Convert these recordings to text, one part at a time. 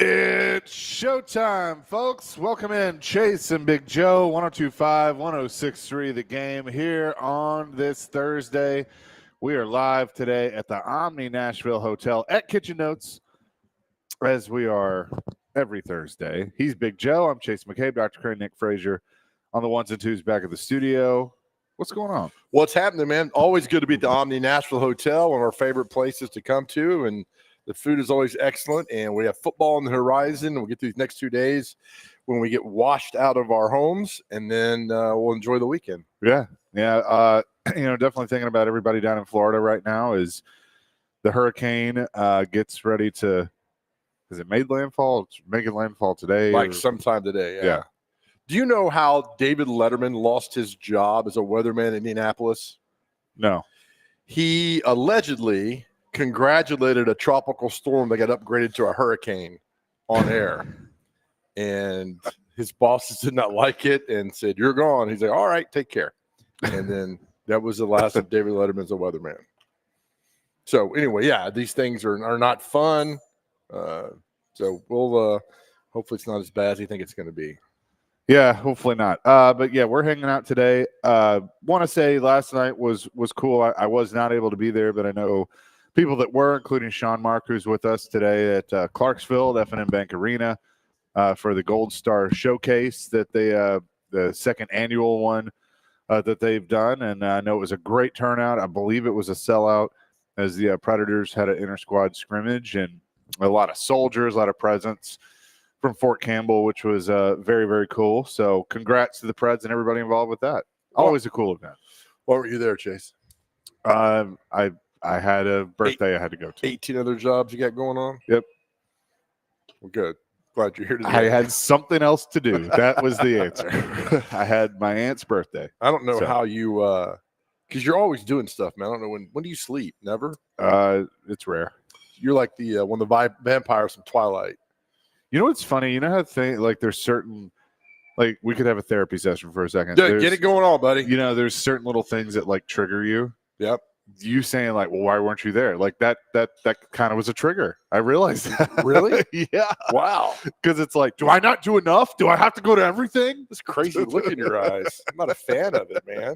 It's showtime, folks. Welcome in Chase and Big Joe, 102.5, 106.3 The Game here on this Thursday. We are live today at the Omni Nashville Hotel at Kitchen Notes, as we are every Thursday. He's Big Joe. I'm Chase McCabe, Dr. Crane, Nick Frazier on the ones and twos back at the studio. What's going on? What's happening, man? Always good to be at the Omni Nashville Hotel, one of our favorite places to come to, and the food is always excellent, and we have football on the horizon. We'll get through these next 2 days when we get washed out of our homes, and then we'll enjoy the weekend. Yeah. Definitely thinking about everybody down in Florida right now as the hurricane gets ready to – has it made landfall? It's making landfall today? Like sometime today, yeah. Do you know how David Letterman lost his job as a weatherman in Indianapolis? No. He allegedly – congratulated a tropical storm that got upgraded to a hurricane on air. And his bosses did not like it and said, "You're gone." He's like, "All right, take care." And then that was the last of David Letterman as a weatherman. So anyway, yeah, these things are not fun. So we'll hopefully it's not as bad as you think it's going to be. Yeah, hopefully not. But yeah, we're hanging out today. Want to say last night was cool. I was not able to be there, but I know people that were, including Sean Mark, who's with us today at Clarksville, F&M Bank Arena, for the Gold Star Showcase that they, the second annual one that they've done. And I know it was a great turnout. I believe it was a sellout as the Predators had an inter-squad scrimmage and a lot of soldiers, a lot of presents from Fort Campbell, which was very, very cool. So congrats to the Preds and everybody involved with that. Always a cool event. Why were you there, Chase? I had a birthday I had to go to. 18 other jobs you got going on? Yep. Well, good. Glad you're here today. I had something else to do. That was the answer. I had my aunt's birthday. I don't know how you because you're always doing stuff, man. I don't know when do you sleep? Never? It's rare. You're like the one of the vampires from Twilight. You know what's funny? You know how there's certain, like, we could have a therapy session for a second. Dude, get it going on, buddy. You know, there's certain little things that like trigger you. Yep. You saying like, well, why weren't you there? Like that kind of was a trigger. I realized that. Really? Yeah. Wow. Because it's like, do I not do enough? Do I have to go to everything? This crazy look in your eyes. I'm not a fan of it, man.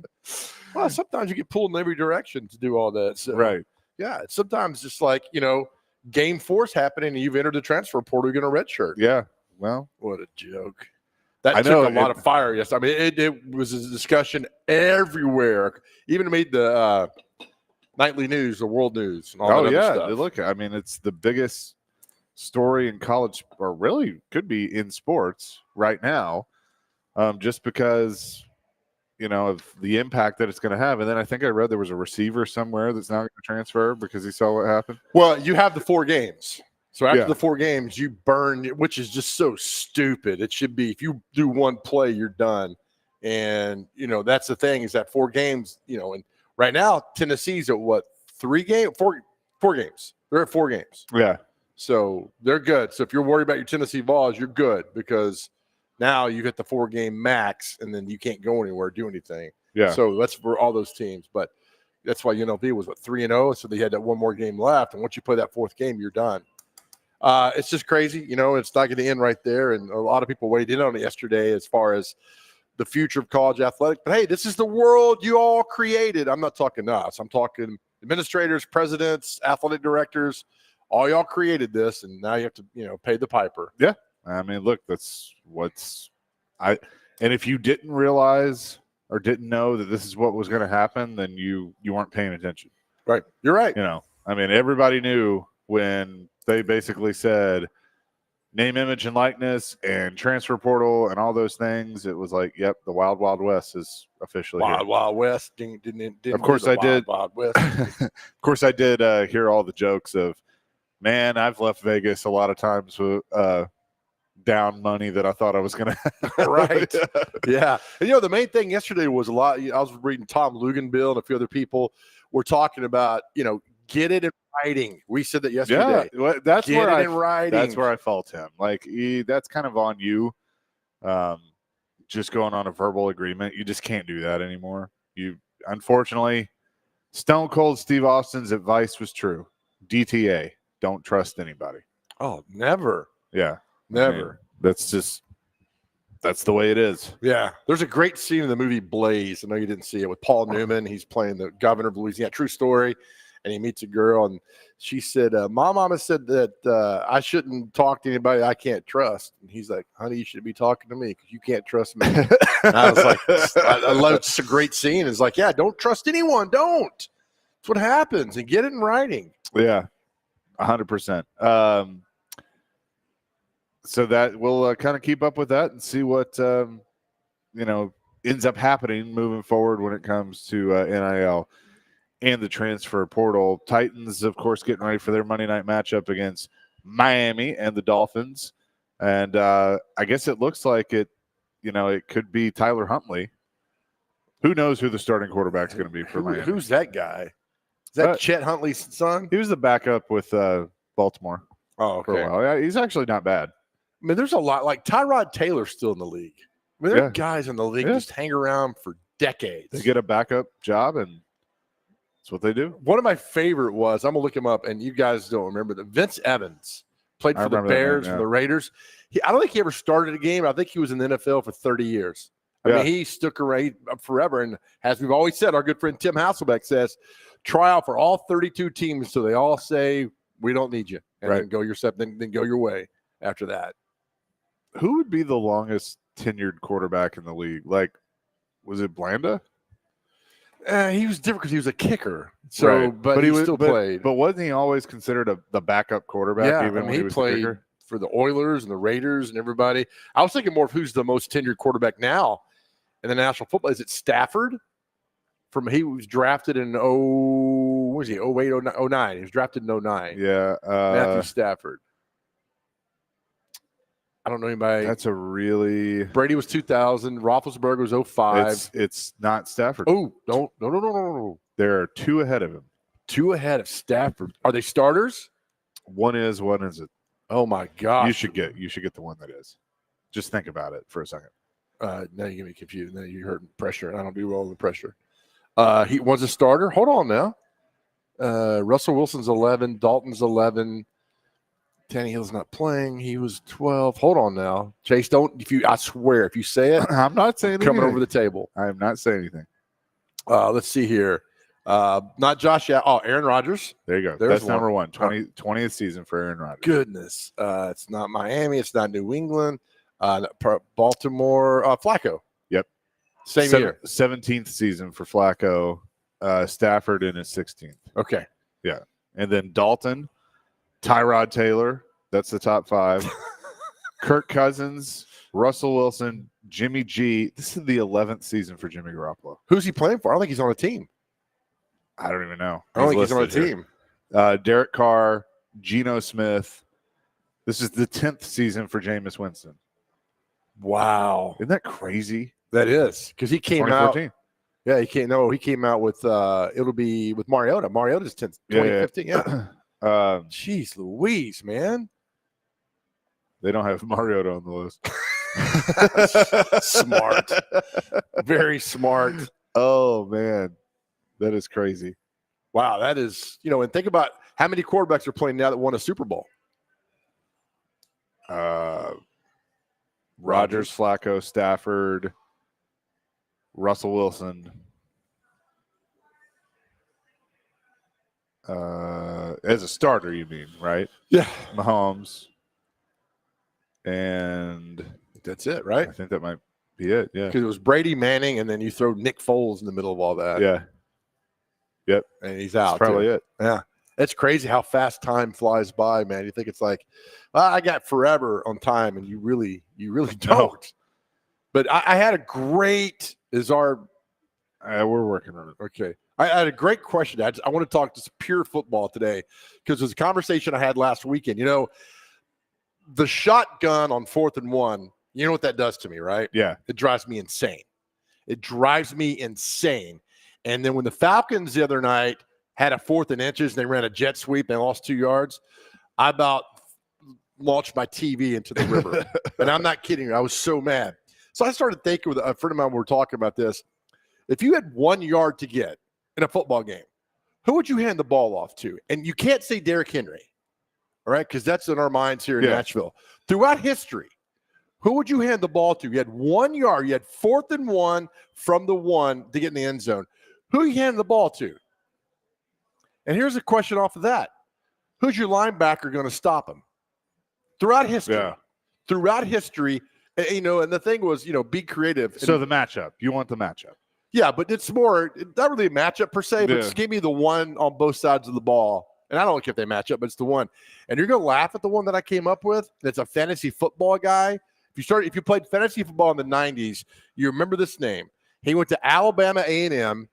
Well, sometimes you get pulled in every direction to do all that. So, right. Yeah. Sometimes just like, game 4's happening and you've entered the transfer portal, you're going to redshirt. Yeah. Well, what a joke. That took a lot of fire. Yes. I mean, it was a discussion everywhere. Even made the nightly news, the world news, and all that other stuff. Look, I mean, it's the biggest story in college, or really could be in sports right now, just because, of the impact that it's going to have. And then I think I read there was a receiver somewhere that's now going to transfer because he saw what happened. Well, you have the 4 games. So after the 4 games, you burn, which is just so stupid. It should be if you do one play, you're done. And, that's the thing is that 4 games, and right now, Tennessee's at what, 4 games. They're at 4 games. Yeah. So they're good. So if you're worried about your Tennessee Vols, you're good because now you hit the 4-game max and then you can't go anywhere, do anything. Yeah. So that's for all those teams. But that's why UNLV was, 3-0? So they had that one more game left. And once you play that 4th game, you're done. It's just crazy. It's not going to end right there. And a lot of people weighed in on it yesterday as far as the future of college athletics. But, hey, this is the world you all created. I'm not talking us. I'm talking administrators, presidents, athletic directors. All y'all created this, and now you have to, pay the piper. Yeah. I mean, look, that's and if you didn't realize or didn't know that this is what was going to happen, then you weren't paying attention. Right. You're right. I mean, everybody knew when they basically said name, image, and likeness and transfer portal and all those things. It was like, yep, the Wild Wild West is officially Wild here. Wild West. Of course I did. Wild West. Of course I did hear all the jokes of, man, I've left Vegas a lot of times with down money that I thought I was going to have. Right. Yeah. And, the main thing yesterday was I was reading Tom Luganbill and a few other people were talking about, get it in writing. We said that yesterday. Yeah, that's get where it in writing. That's where I fault him. Like, that's kind of on you. Just going on a verbal agreement. You just can't do that anymore. Unfortunately, Stone Cold Steve Austin's advice was true. DTA, don't trust anybody. Oh, never. Yeah. Never. That's the way it is. Yeah. There's a great scene in the movie Blaze. I know you didn't see it with Paul Newman. He's playing the governor of Louisiana. True story. And he meets a girl, and she said, my mama said that I shouldn't talk to anybody I can't trust. And he's like, honey, you should be talking to me because you can't trust me. And I was like, I love it. It's a great scene. It's like, yeah, don't trust anyone. Don't. That's what happens. And get it in writing. Yeah, 100%. So that we'll kind of keep up with that and see what, ends up happening moving forward when it comes to NIL. And the transfer portal. Titans, of course, getting ready for their Monday night matchup against Miami and the Dolphins. And I guess it looks like it could be Tyler Huntley. Who knows who the starting quarterback's going to be for Miami? Who's that guy? Is that Chet Huntley's son? He was the backup with Baltimore. Oh, okay. For a while. Yeah, he's actually not bad. I mean, there's a lot. Like Tyrod Taylor's still in the league. I mean, there are guys in the league just hang around for decades. They get a backup job and that's what they do. One of my favorite was, I'm going to look him up, and you guys don't remember that Vince Evans played for the Bears, for the Raiders. I don't think he ever started a game. I think he was in the NFL for 30 years. I mean, he stuck around forever. And as we've always said, our good friend Tim Hasselbeck says, try out for all 32 teams so they all say, we don't need you. And then go then go your way after that. Who would be the longest tenured quarterback in the league? Like, was it Blanda? He was different because he was a kicker. So, but he still played. But wasn't he always considered the backup quarterback? Yeah, even when he was played the kicker? For the Oilers and the Raiders and everybody. I was thinking more of who's the most tenured quarterback now in the National Football. Is it Stafford? He was drafted in 08, 09. He was drafted in 09. Yeah, Matthew Stafford. I don't know anybody. That's a really. Brady was 2000. Roethlisberger was 05. It's not Stafford. Oh, no. There are two ahead of him. Two ahead of Stafford. Are they starters? One isn't. Oh my gosh. You should get the one that is. Just think about it for a second. Now you get me confused. Now you're hurting pressure, and I don't do well with pressure. He was a starter. Hold on now. Russell Wilson's 11. Dalton's 11. Tannehill's not playing. He was 12. Hold on now. Chase, I swear, if you say it, I'm not saying coming anything. over the table. I am not saying anything. Let's see here. Not Josh. Aaron Rodgers. There you go. There's That's number one. 20th season for Aaron Rodgers. Goodness. It's not Miami. It's not New England. Baltimore. Flacco. Yep. Same year. 17th season for Flacco. Stafford in his 16th. Okay. Yeah. And then Dalton, Tyrod Taylor. That's the top five. Kirk Cousins, Russell Wilson, Jimmy G. This is the 11th season for Jimmy Garoppolo. Who's he playing for? I don't think he's on a team. I don't even know. I don't think he's on a team. Derek Carr, Geno Smith. This is the 10th season for Jameis Winston. Wow. Isn't that crazy? That is. Because he came out. Yeah, he came out with it'll be with Mariota. Mariota's 10th, 2015. Yeah. Jeez Louise, man. They don't have Mariota on the list. Smart. Very smart. Oh, man. That is crazy. Wow, that is, and think about how many quarterbacks are playing now that won a Super Bowl. Rodgers, Flacco, Stafford, Russell Wilson. As a starter, you mean, right? Yeah. Mahomes. And that's it, right? I think that might be it, yeah. Because it was Brady, Manning, and then you throw Nick Foles in the middle of all that. Yeah. Yep. And he's out. That's probably it. Yeah. It's crazy how fast time flies by, man. You think it's like, I got forever on time, and you really don't. No. But I had a great we're working on it. Okay. I had a great question. I want to talk just pure football today because there's a conversation I had last weekend. The shotgun on 4th and 1, you know what that does to me, right? Yeah. It drives me insane. And then when the Falcons the other night had a 4th and inches and they ran a jet sweep and lost 2 yards, I about launched my TV into the river. And I'm not kidding you. I was so mad. So I started thinking with a friend of mine, we were talking about this. If you had 1 yard to get in a football game, who would you hand the ball off to? And you can't say Derrick Henry. All right, because that's in our minds here in Yeah. Nashville. Throughout history, who would you hand the ball to? You had 1 yard. You had 4th and 1 from the 1 to get in the end zone. Who you handing the ball to? And here's a question off of that. Who's your linebacker going to stop him? Throughout history. Yeah. Throughout history, and the thing was, be creative. So the matchup. You want the matchup. Yeah, but it's not really a matchup per se, but Yeah. just give me the one on both sides of the ball. And I don't care if they match up, but it's the one. And you're going to laugh at the one that I came up with. That's a fantasy football guy. If you played fantasy football in the 90s, you remember this name. He went to Alabama A&M.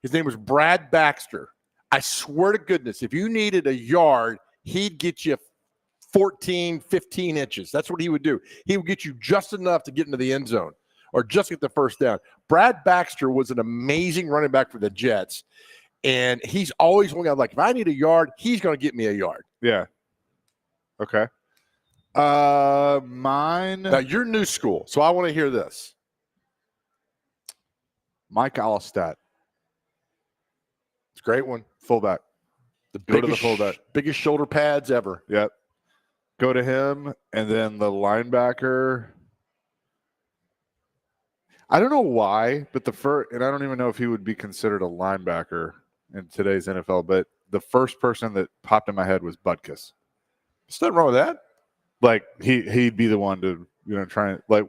His name was Brad Baxter. I swear to goodness, if you needed a yard, he'd get you 14, 15 inches. That's what he would do. He would get you just enough to get into the end zone or just get the first down. Brad Baxter was an amazing running back for the Jets, and he's always one guy like, if I need a yard, he's going to get me a yard. Yeah. Okay. Mine. Now, you're new school, so I want to hear this. Mike Allstat. It's a great one. Fullback. Go to the fullback. Biggest shoulder pads ever. Yep. Go to him, and then the linebacker. I don't know why, but and I don't even know if he would be considered a linebacker in today's NFL, but the first person that popped in my head was Butkus. There's nothing wrong with that. Like he'd be the one to try and like.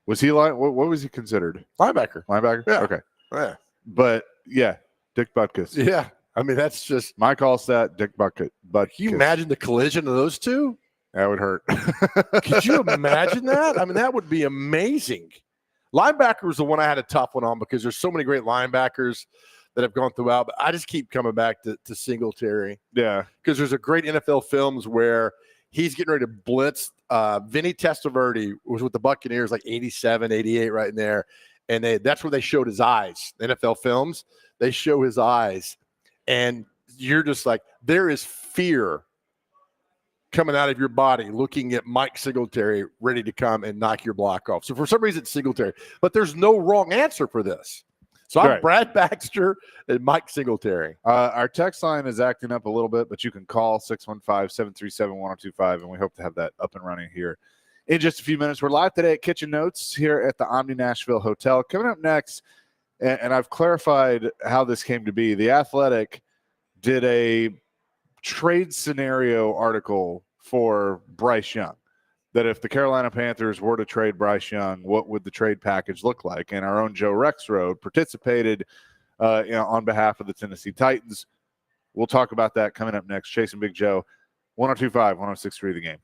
Was he what was he considered? Linebacker. Linebacker. Yeah. Okay. Yeah. But yeah, Dick Butkus. Yeah. I mean, that's just Mike Allstat, Dick Butkus. Can you imagine the collision of those two? That would hurt. Could you imagine that? I mean, that would be amazing. Linebacker was the one I had a tough one on because there's so many great linebackers that have gone throughout. But I just keep coming back to Singletary. Yeah. Because there's a great NFL films where he's getting ready to blitz. Vinny Testaverde was with the Buccaneers like 87, 88 right in there. And that's where they showed his eyes. NFL films, they show his eyes. And you're just like, there is fear coming out of your body looking at Mike Singletary ready to come and knock your block off. So for some reason, it's Singletary. But there's no wrong answer for this. So I'm Brad Baxter and Mike Singletary. Our text line is acting up a little bit, but you can call 615-737-1025, and we hope to have that up and running here in just a few minutes. We're live today at Kitchen Notes here at the Omni Nashville Hotel. Coming up next, and I've clarified how this came to be. The Athletic did a trade scenario article for Bryce Young, that if the Carolina Panthers were to trade Bryce Young, what would the trade package look like? And our own Joe Rexroad participated on behalf of the Tennessee Titans. We'll talk about that coming up next. Chasing Big Joe, 102.5, 106.3 The Game.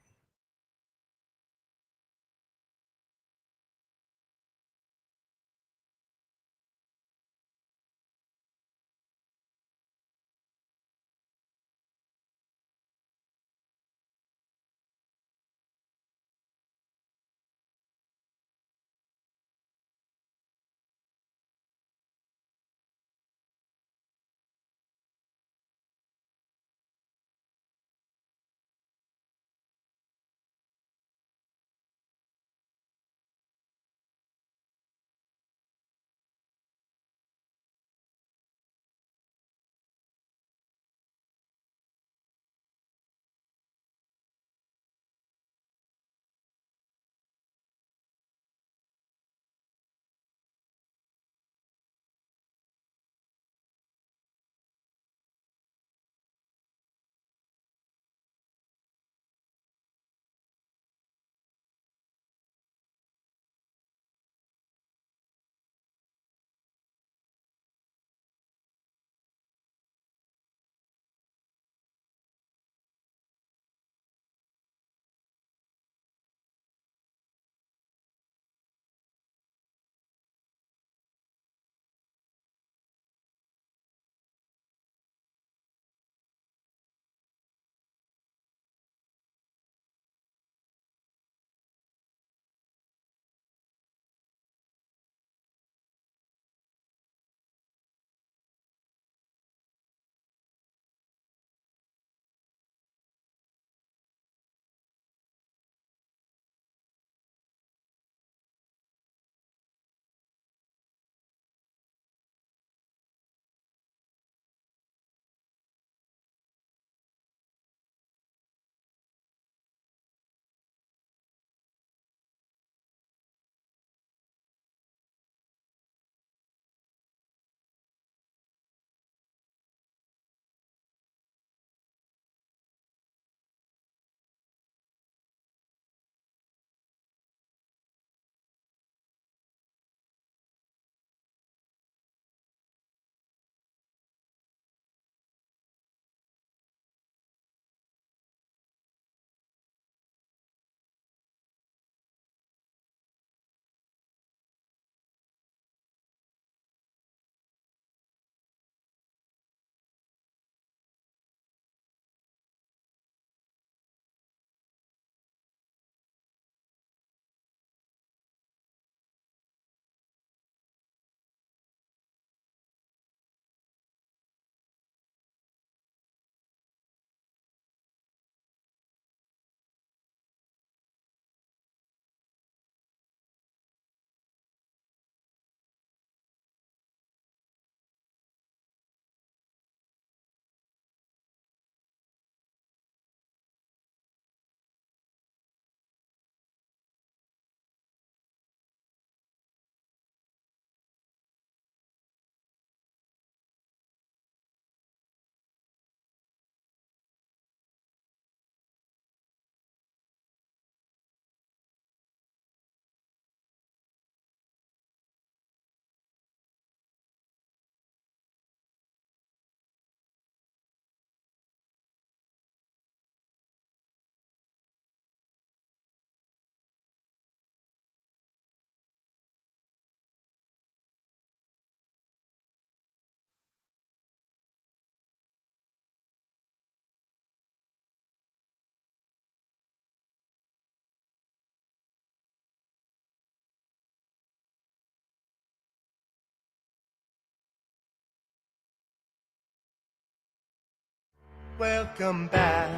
welcome back.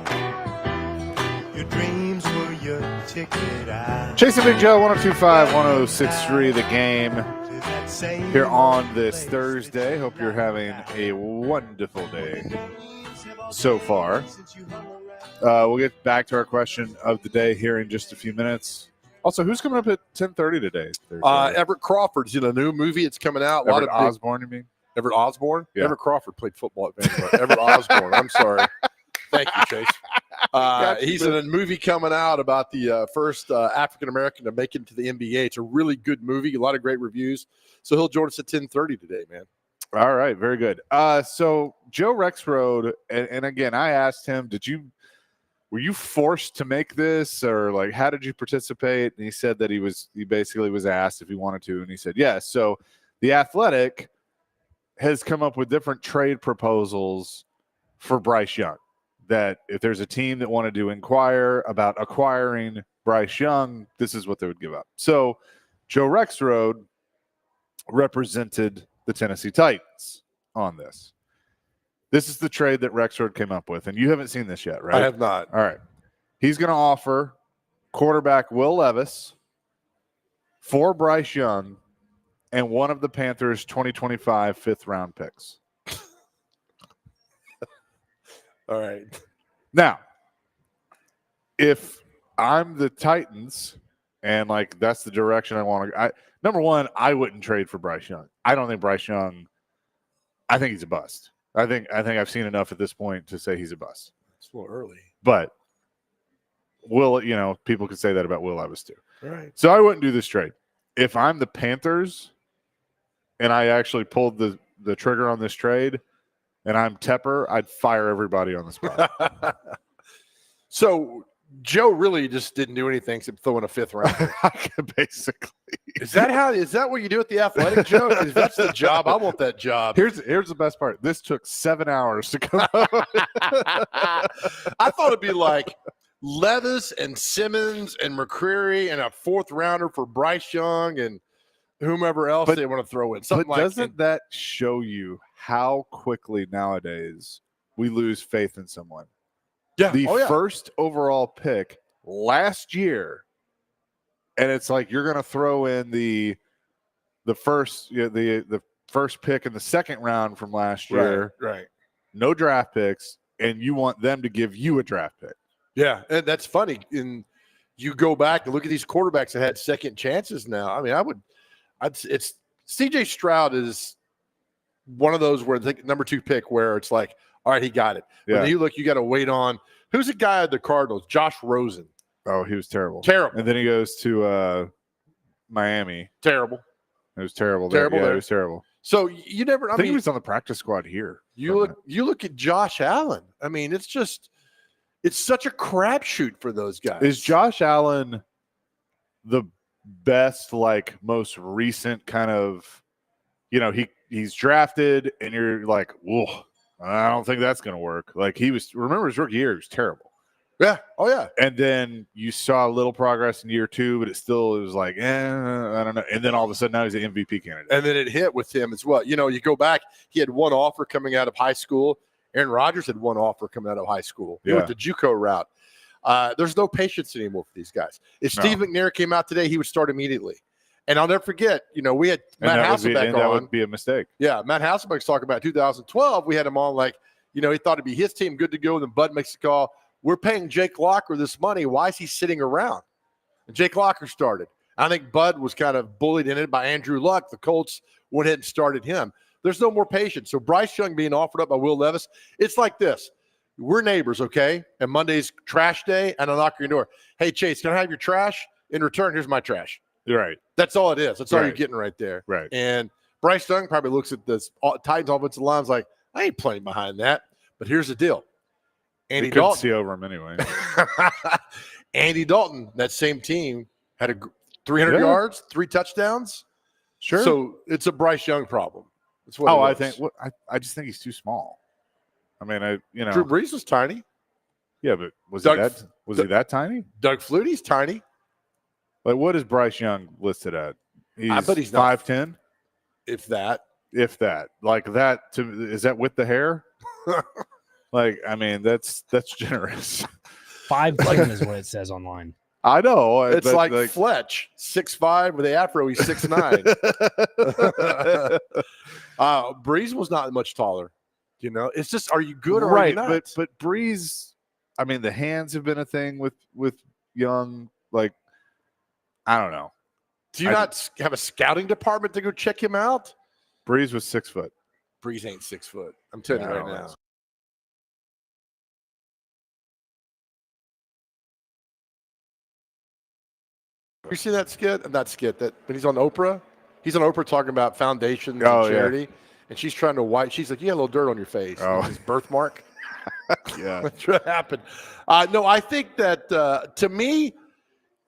Your dreams were your ticket out. Chasing Big Joe, 1025, 1063, the game here on this Thursday. Hope you're having a wonderful day so far. We'll get back to our question of the day here in just a few minutes. Also, who's coming up at 10:30 today? Everett Crawford's in a new movie. It's coming out. Everett Osborne, you mean? Everett Osborne? Yeah. Everett Crawford played football at Vanderbilt. Everett Osborne. I'm sorry. Thank you, Chase. He's in a movie coming out about the first African-American to make it to the NBA. It's a really good movie. A lot of great reviews. So he'll join us at 10:30 today, man. All right. Very good. So Joe Rexrode, and again, I asked him, were you forced to make this, or like, how did you participate? And he said that he basically was asked if he wanted to, and he said yes. So the Athletic has come up with different trade proposals for Bryce Young, that if there's a team that wanted to inquire about acquiring Bryce Young, this is what they would give up. So Joe Rexrode represented the Tennessee Titans on this. This is the trade that Rexrode came up with, and you haven't seen this yet, right? I have not. All right. He's going to offer quarterback Will Levis for Bryce Young and one of the Panthers' 2025 fifth-round picks. All right. Now, if I'm the Titans and, like, that's the direction I want to – number one, I wouldn't trade for Bryce Young. I don't think Bryce Young – I think he's a bust. I think I've seen enough at this point to say he's a bust. It's a little early. But people could say that about Will Levis too. Right. So I wouldn't do this trade. If I'm the Panthers and I actually pulled the trigger on this trade and I'm Tepper, I'd fire everybody on the spot. So Joe really just didn't do anything except throw in a fifth round. Basically. Is that what you do at the Athletic, Joe? If that's the job, I want that job. Here's the best part. This took 7 hours to come up. I thought it'd be like Levis and Simmons and McCreary and a fourth rounder for Bryce Young and whomever else they want to throw in. Something but doesn't that show you how quickly nowadays we lose faith in someone? Yeah. The first overall pick last year, and it's like you're going to throw in the first the first pick in the second round from last year, right? No draft picks, and you want them to give you a draft pick. Yeah, and that's funny. And you go back and look at these quarterbacks that had second chances now. I mean, it's CJ Stroud is one of those where the number 2 pick where it's like, all right, he got it. Yeah. But then you got to wait on who's the guy at the Cardinals? Josh Rosen. Oh, he was terrible. Terrible. And then he goes to Miami. Terrible. It was terrible. Terrible. Yeah, it was terrible. So you never. I think he was on the practice squad here. You look at Josh Allen. I mean, it's such a crapshoot for those guys. Is Josh Allen the best, like, most recent kind of, he's drafted and you're like, whoa, I don't think that's going to work. Like, remember his rookie year, he was terrible. Yeah. Oh, yeah. And then you saw a little progress in year 2, but it was like, I don't know. And then all of a sudden now he's an MVP candidate. And then it hit with him as well. You go back, he had one offer coming out of high school. Aaron Rodgers had one offer coming out of high school. He went the JUCO route. There's no patience anymore for these guys. If Steve McNair came out today, he would start immediately. And I'll never forget, we had Matt Hasselbeck on. That would be a mistake. Yeah, Matt Hasselbeck's talking about 2012. We had him on like, he thought it'd be his team good to go. Then Bud makes the call. We're paying Jake Locker this money. Why is he sitting around? And Jake Locker started. I think Bud was kind of bullied in it by Andrew Luck. The Colts went ahead and started him. There's no more patience. So Bryce Young being offered up by Will Levis, it's like this. We're neighbors, okay? And Monday's trash day, and I knock on your door. Hey, Chase, can I have your trash? In return, here's my trash. You're right. That's all it is. That's all you're getting right there. Right. And Bryce Young probably looks at this Titans offensive line and is like, I ain't playing behind that. But here's the deal. Andy Dalton. See over him anyway. Andy Dalton, that same team, had 300 yards, 3 touchdowns. Sure. So it's a Bryce Young problem. That's what I just think he's too small. I mean, Drew Brees was tiny. Yeah, but was he that tiny? Doug Flutie's tiny. Like, what is Bryce Young listed at? I bet he's 5'10". If that. Like that, is that with the hair? Like, I mean, that's generous. 5'10" is what it says online. I know. It's but, like Fletch, 6'5", with the afro. He's 6'9". Breeze was not much taller. You know, it's just, are you good or are you not? But Breeze, I mean, the hands have been a thing with Young. Like, I don't know. Do you not have a scouting department to go check him out? Breeze was 6 foot. Breeze ain't 6 foot. I'm telling you right now. You see that skit? Not skit. But he's on Oprah. He's on Oprah talking about foundations and charity, and she's trying to wipe. She's like, "You got a little dirt on your face." Oh, his birthmark. Yeah, that's what happened. No, I think that to me,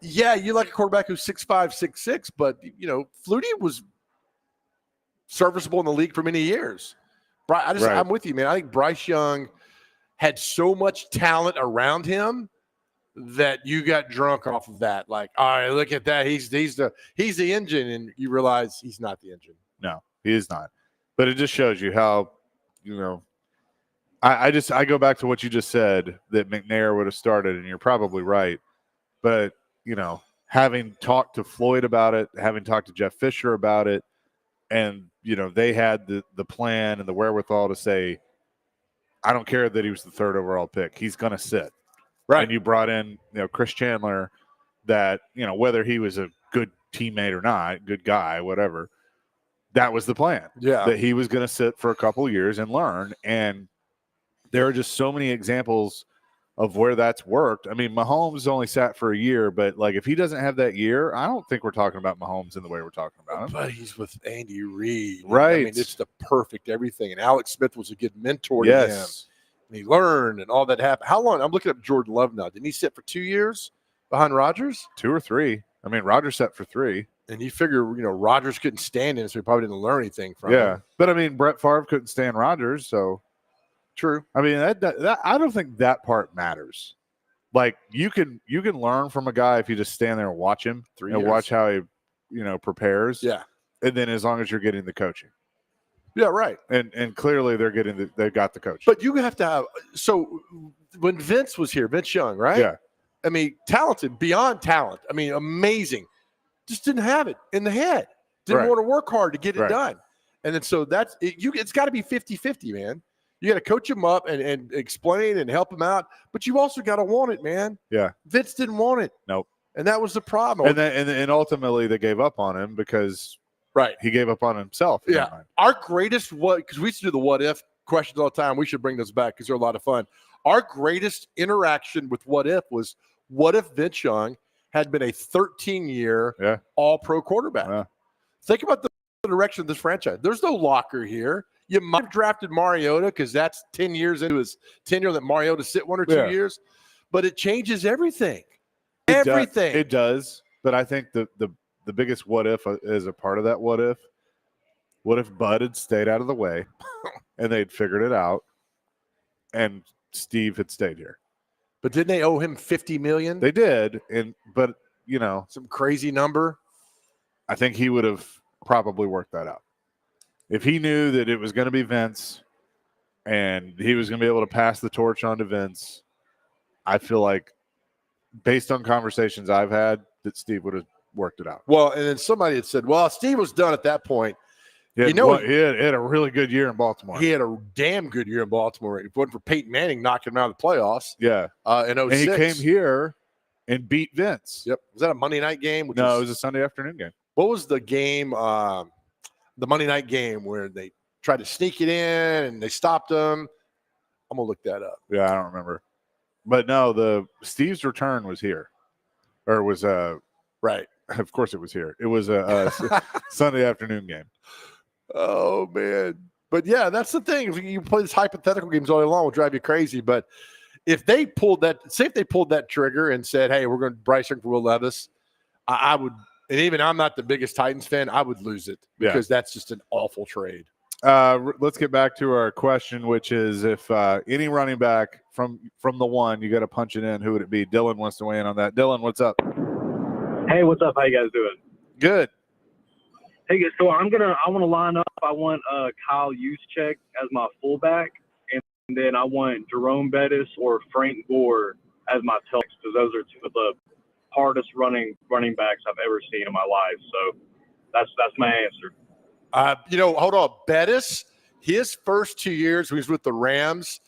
yeah, you like a quarterback who's 6'5", 6'6", but you know, Flutie was serviceable in the league for many years. I'm with you, man. I think Bryce Young had so much talent around him that you got drunk off of that. Like, all right, look at that. He's the engine, and you realize he's not the engine. No, he is not. But it just shows you how, you know, I go back to what you just said, that McNair would have started, and you're probably right. But, you know, having talked to Floyd about it, having talked to Jeff Fisher about it, and, you know, they had the plan and the wherewithal to say, I don't care that he was the 3rd overall pick. He's going to sit. Right. And you brought in, you know, Chris Chandler, that, you know, whether he was a good teammate or not, good guy, whatever, that was the plan. Yeah. That he was going to sit for a couple years and learn. And there are just so many examples of where that's worked. I mean, Mahomes only sat for a year, but like if he doesn't have that year, I don't think we're talking about Mahomes in the way we're talking about him. But he's with Andy Reid. Right. I mean, it's the perfect everything. And Alex Smith was a good mentor to him. And he learned and all that happened. How long? I'm looking up Jordan Love now. Didn't he sit for 2 years behind Rodgers? 2 or 3. I mean, Rodgers sat for 3. And you figure, you know, Rodgers couldn't stand him, so he probably didn't learn anything from him. Yeah. But I mean, Brett Favre couldn't stand Rodgers, so true. I mean, that I don't think that part matters. Like you can learn from a guy if you just stand there and watch him and watch how he, you know, prepares. Yeah. And then as long as you're getting the coaching. Yeah, right. And clearly they've got the coaching. But you have to have, so when Vince was here, Vince Young, right? Yeah. I mean, talented, beyond talent. I mean, amazing. Just didn't have it in the head. Didn't want to work hard to get it done. And then so that's it, it's got to be 50-50, man. You got to coach him up and explain and help him out, but you also got to want it, man. Yeah. Vince didn't want it. Nope. And that was the problem. And ultimately they gave up on him because he gave up on himself. Yeah. Our greatest because we used to do the what if questions all the time. We should bring those back because they're a lot of fun. Our greatest interaction with what if was, what if Vince Young had been a 13-year all-pro quarterback? Yeah. Think about the direction of this franchise. There's no locker here. You might have drafted Mariota because that's 10 years into his tenure that Mariota sit 1 or 2 years, but it changes everything. It does. But I think the biggest what if is a part of that what if. What if Bud had stayed out of the way and they'd figured it out and Steve had stayed here? But didn't they owe him $50 million? They did. But you know, some crazy number. I think he would have probably worked that out. If he knew that it was going to be Vince and he was going to be able to pass the torch on to Vince, I feel like based on conversations I've had that Steve would have worked it out. Well, and then somebody had said, well, Steve was done at that point. He had a really good year in Baltimore. He had a damn good year in Baltimore. If it wasn't for Peyton Manning knocking him out of the playoffs. Yeah. In 06. And he came here and beat Vince. Yep. Was that a Monday night game? No, it was a Sunday afternoon game. What was the game, the Monday night game where they tried to sneak it in and they stopped them? I'm going to look that up. Yeah, I don't remember. But no, Steve's return was here. Or was right. Of course it was here. It was a Sunday afternoon game. Oh, man. But, yeah, that's the thing. You play these hypothetical games all day long, will drive you crazy. But if they pulled that trigger and said, hey, we're going to Bryce Young for Will Levis, I would – and even I'm not the biggest Titans fan, I would lose it because that's just an awful trade. Let's get back to our question, which is if any running back from the one, you got to punch it in, who would it be? Dylan wants to weigh in on that. Dylan, what's up? Hey, what's up? How you guys doing? Good. Hey, so I want to line up. I want Kyle Juszczyk as my fullback, and and then I want Jerome Bettis or Frank Gore as my telex because those are two of the hardest running backs I've ever seen in my life. So that's my answer. Hold on. Bettis, his first 2 years when he was with the Rams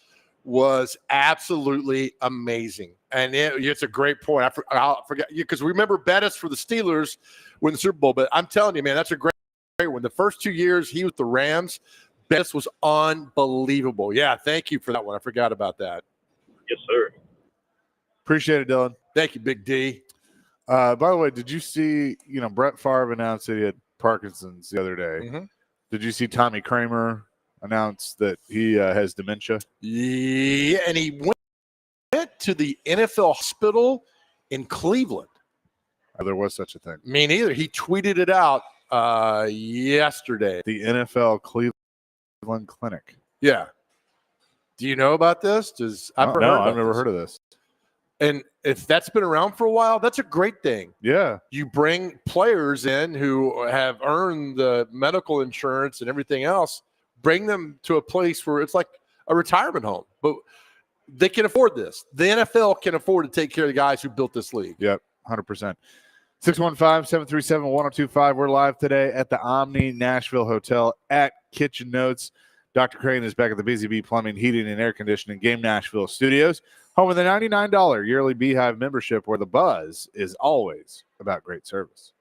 was absolutely amazing. And it's a great point. I'll forget because remember Bettis for the Steelers win the Super Bowl. But I'm telling you, man, that's a great one. The first 2 years he was with the Rams, Bettis was unbelievable. Yeah, thank you for that one. I forgot about that. Yes, sir. Appreciate it, Dylan. Thank you, Big D. By the way, did you see, Brett Favre announced that he had Parkinson's the other day. Mm-hmm. Did you see Tommy Kramer announce that he has dementia? Yeah, and he went to the NFL hospital in Cleveland. There was such a thing. Me neither. He tweeted it out yesterday. The NFL Cleveland Clinic. Yeah. Do you know about this? I've never heard of this. And if that's been around for a while, that's a great thing. Yeah. You bring players in who have earned the medical insurance and everything else, bring them to a place where it's like a retirement home. But they can afford this. The NFL can afford to take care of the guys who built this league. Yep, 100%. 615-737-1025. We're live today at the Omni Nashville Hotel at Kitchen Notes. Dr. Crane is back at the Busy Bee Plumbing, Heating, and Air Conditioning Game Nashville Studios, home of the $99 yearly Beehive membership where the buzz is always about great service.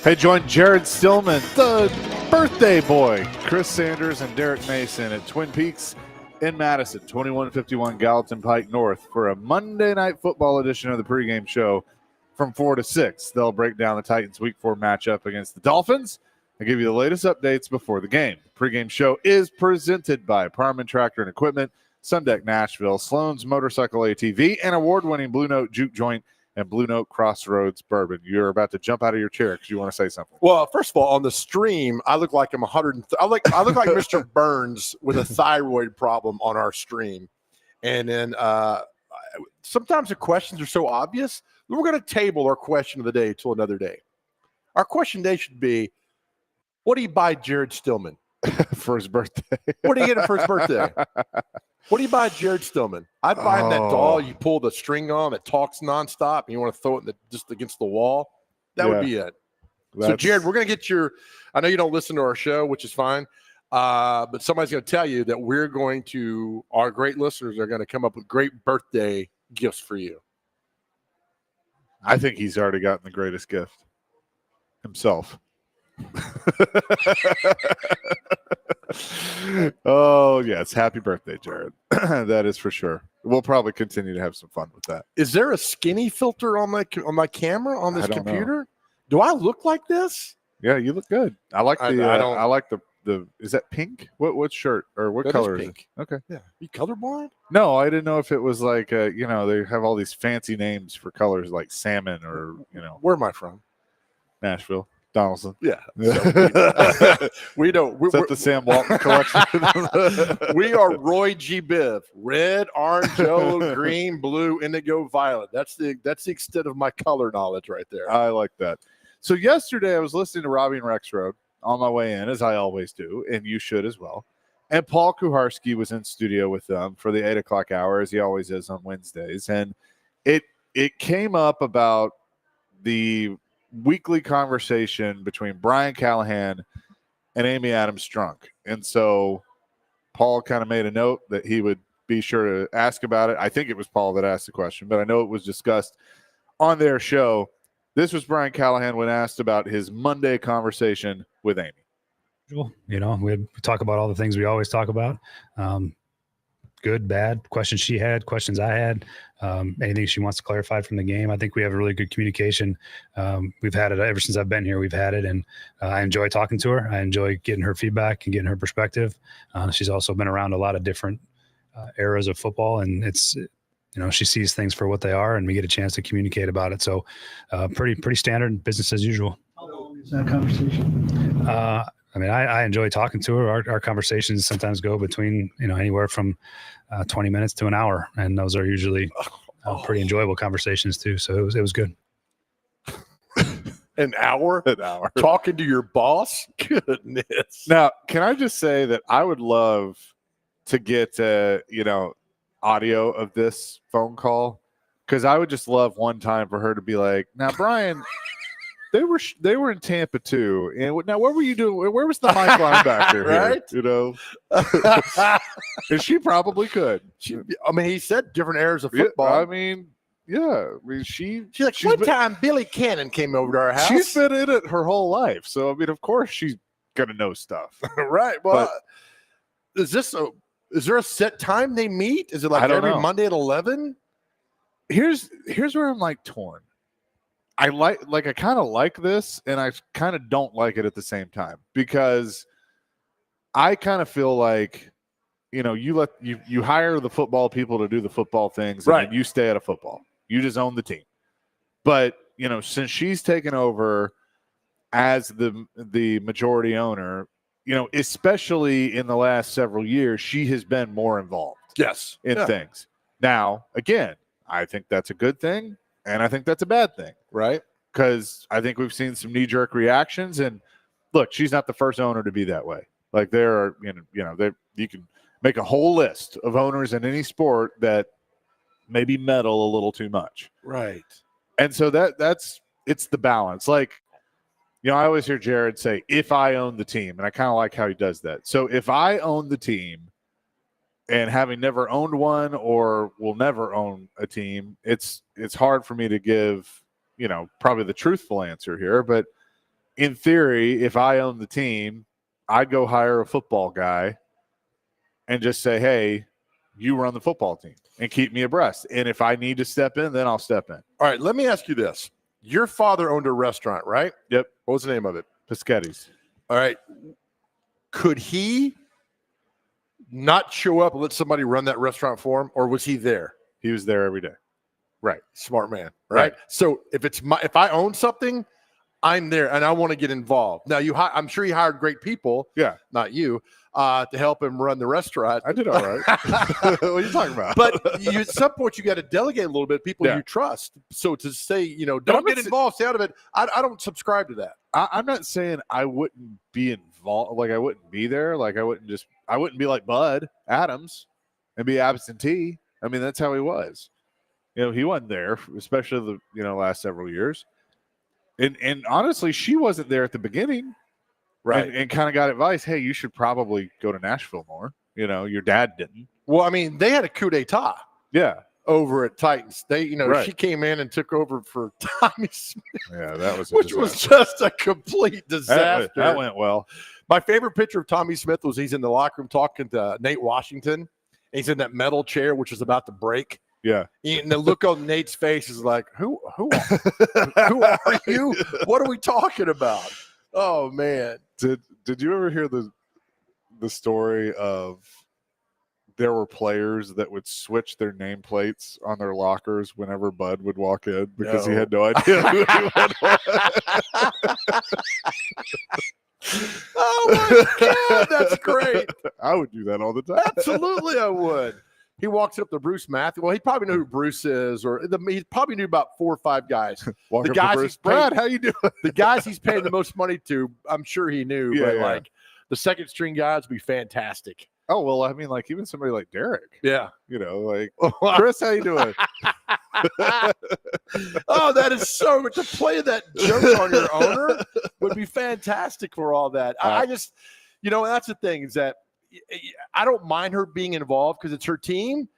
Hey, join Jared Stillman, the birthday boy, Chris Sanders, and Derek Mason at Twin Peaks in Madison, 2151 Gallatin Pike North, for a Monday Night Football edition of the pregame show from 4 to 6. They'll break down the Titans' Week 4 matchup against the Dolphins and give you the latest updates before the game. The pregame show is presented by Parman Tractor and Equipment, Sundeck Nashville, Sloan's Motorcycle ATV, and award-winning Blue Note Juke Joint and Blue Note Crossroads Bourbon. You're about to jump out of your chair because you want to say something. Well, first of all, on the stream, I look like I'm 100. I look like Mr. Burns with a thyroid problem on our stream. And then sometimes the questions are so obvious. We're going to table our question of the day till another day. Our question today should be, what do you buy Jared Stillman for his birthday? What do you get him for his birthday? What do you buy Jared Stillman? I'd buy him that doll you pull the string on that talks nonstop and you want to throw it just against the wall. That would be it. So, Jared, we're going to get I know you don't listen to our show, which is fine, but somebody's going to tell you that our great listeners are going to come up with great birthday gifts for you. I think he's already gotten the greatest gift himself. Oh, yes. Happy birthday, Jared. That is for sure. We'll probably continue to have some fun with that. Is there a skinny filter on my camera on this computer? Do I look like this? Yeah, you look good. I like I like the is that pink? What shirt or what color is pink? It? Okay. Yeah. You colorblind? No, I didn't know if it was like they have all these fancy names for colors like salmon or Where am I from? Nashville. Donaldson. Yeah. So we don't. We're the Sam Walton collection. We are Roy G. Biv. Red, orange, yellow, green, blue, indigo, violet. That's the extent of my color knowledge right there. I like that. So yesterday I was listening to Robbie and Rex Road on my way in, as I always do, and you should as well. And Paul Kuharski was in studio with them for the 8 o'clock hour, as he always is on Wednesdays. And it came up about the weekly conversation between Brian Callahan and Amy Adams Strunk. And so Paul kind of made a note that he would be sure to ask about it. I think it was Paul that asked the question, but I know it was discussed on their show. This was Brian Callahan when asked about his Monday conversation with Amy. We talk about all the things we always talk about. Good, bad, questions she had, questions I had, anything she wants to clarify from the game. I think we have a really good communication. We've had it ever since I've been here. We've had it, and I enjoy talking to her. I enjoy getting her feedback and getting her perspective. She's also been around a lot of different eras of football, and it's, she sees things for what they are, and we get a chance to communicate about it. So pretty standard business as usual. How long is that conversation? I enjoy talking to her. Our conversations sometimes go between, anywhere from 20 minutes to an hour. And those are usually pretty enjoyable conversations too. So it was good. An hour? An hour. Talking to your boss? Goodness. Now, can I just say that I would love to get, audio of this phone call? Because I would just love one time for her to be like, now, Brian, they were in Tampa too. And now, what were you doing? Where was the Mike linebacker? Right? Here, and she probably could. He said different eras of football. She's like, one time Billy Cannon came over to our house. She's been in it her whole life. So, of course she's gonna know stuff. Right. Well, is there a set time they meet? Is it like every Monday at 11? Here's where I'm like torn. I kind of like this, and I kind of don't like it at the same time, because I kind of feel like, you hire the football people to do the football things, right? And you stay out of football. You just own the team. But since she's taken over as the majority owner, especially in the last several years, she has been more involved. Yes, in things. Now, again, I think that's a good thing. And I think that's a bad thing, right? Because I think we've seen some knee-jerk reactions. And look, she's not the first owner to be that way. Like, there are, you can make a whole list of owners in any sport that maybe meddle a little too much, right? And so it's the balance. Like, I always hear Jared say, "If I own the team," and I kind of like how he does that. So if I own the team, And having never owned one or will never own a team, it's hard for me to give, probably the truthful answer here. But in theory, if I own the team, I'd go hire a football guy and just say, hey, you run the football team and keep me abreast. And if I need to step in, then I'll step in. All right, let me ask you this. Your father owned a restaurant, right? Yep. What was the name of it? Pischetti's. All right. Could he not show up and let somebody run that restaurant for him, or was he there? He was there every day. Right. Smart man. Right. So if I own something, I'm there and I want to get involved. Now I'm sure he hired great people. Yeah. Not you, to help him run the restaurant. I did all right. What are you talking about? But at some point you got to delegate a little bit, people you trust. So to say, don't get involved, stay out of it. I don't subscribe to that. I'm not saying I wouldn't be involved. Like I wouldn't be there. Like I wouldn't be like Bud Adams and be absentee. I mean, that's how he was. He wasn't there, especially the last several years. And honestly, she wasn't there at the beginning. Right. And kind of got advice, hey, you should probably go to Nashville more. Your dad didn't. Well, I mean, they had a coup d'etat. Yeah. Over at Titans. They, right. She came in and took over for Tommy Smith. Yeah, that was which was just a complete disaster. That went well. My favorite picture of Tommy Smith was he's in the locker room talking to Nate Washington. He's in that metal chair, which was about to break. Yeah. And the look on Nate's face is like, who are you? What are we talking about? Oh man. Did you ever hear the story of there were players that would switch their nameplates on their lockers whenever Bud would walk in because he had no idea who he was? Oh my God, that's great. I would do that all the time. Absolutely, I would. He walks up to Bruce Matthews. Well, he probably knew who Bruce is, or he probably knew about 4 or 5 guys. The guys he's Brad, how you doing? The guys he's paying the most money to, I'm sure he knew. Yeah, but like the second string guys would be fantastic. Oh well, I mean, like even somebody like Derek. Yeah, like Chris, how you doing? Oh, that is so good. To play that joke on your owner would be fantastic for all that. I just, that's the thing is that I don't mind her being involved because it's her team,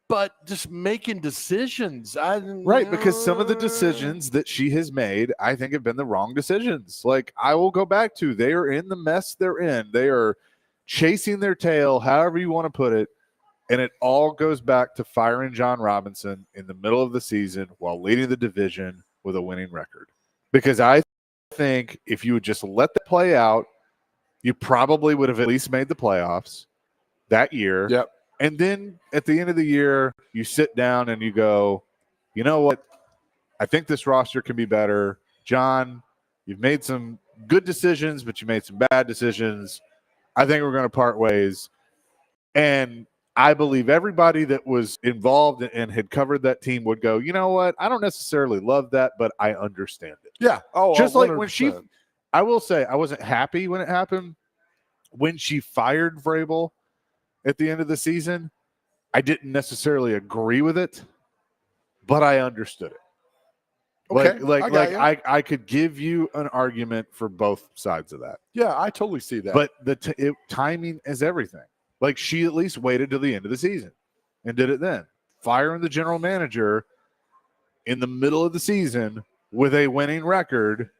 but just making decisions. Right, because some of the decisions that she has made, I think have been the wrong decisions. Like I will go back to, they are in the mess they're in. They are chasing their tail, however you want to put it. And it all goes back to firing John Robinson in the middle of the season while leading the division with a winning record. Because I think if you would just let that play out, you probably would have at least made the playoffs that year. Yep. And then at the end of the year, you sit down and you go, you know what? I think this roster can be better. John, you've made some good decisions, but you made some bad decisions. I think we're going to part ways. And I believe everybody that was involved and had covered that team would go, you know what? I don't necessarily love that, but I understand it. Yeah. Oh, just 100%. Like when I will say I wasn't happy when it happened. When she fired Vrabel at the end of the season, I didn't necessarily agree with it, but I understood it. Okay. I could give you an argument for both sides of that. Yeah, I totally see that. But timing is everything. Like she at least waited till the end of the season and did it then. Firing the general manager in the middle of the season with a winning record,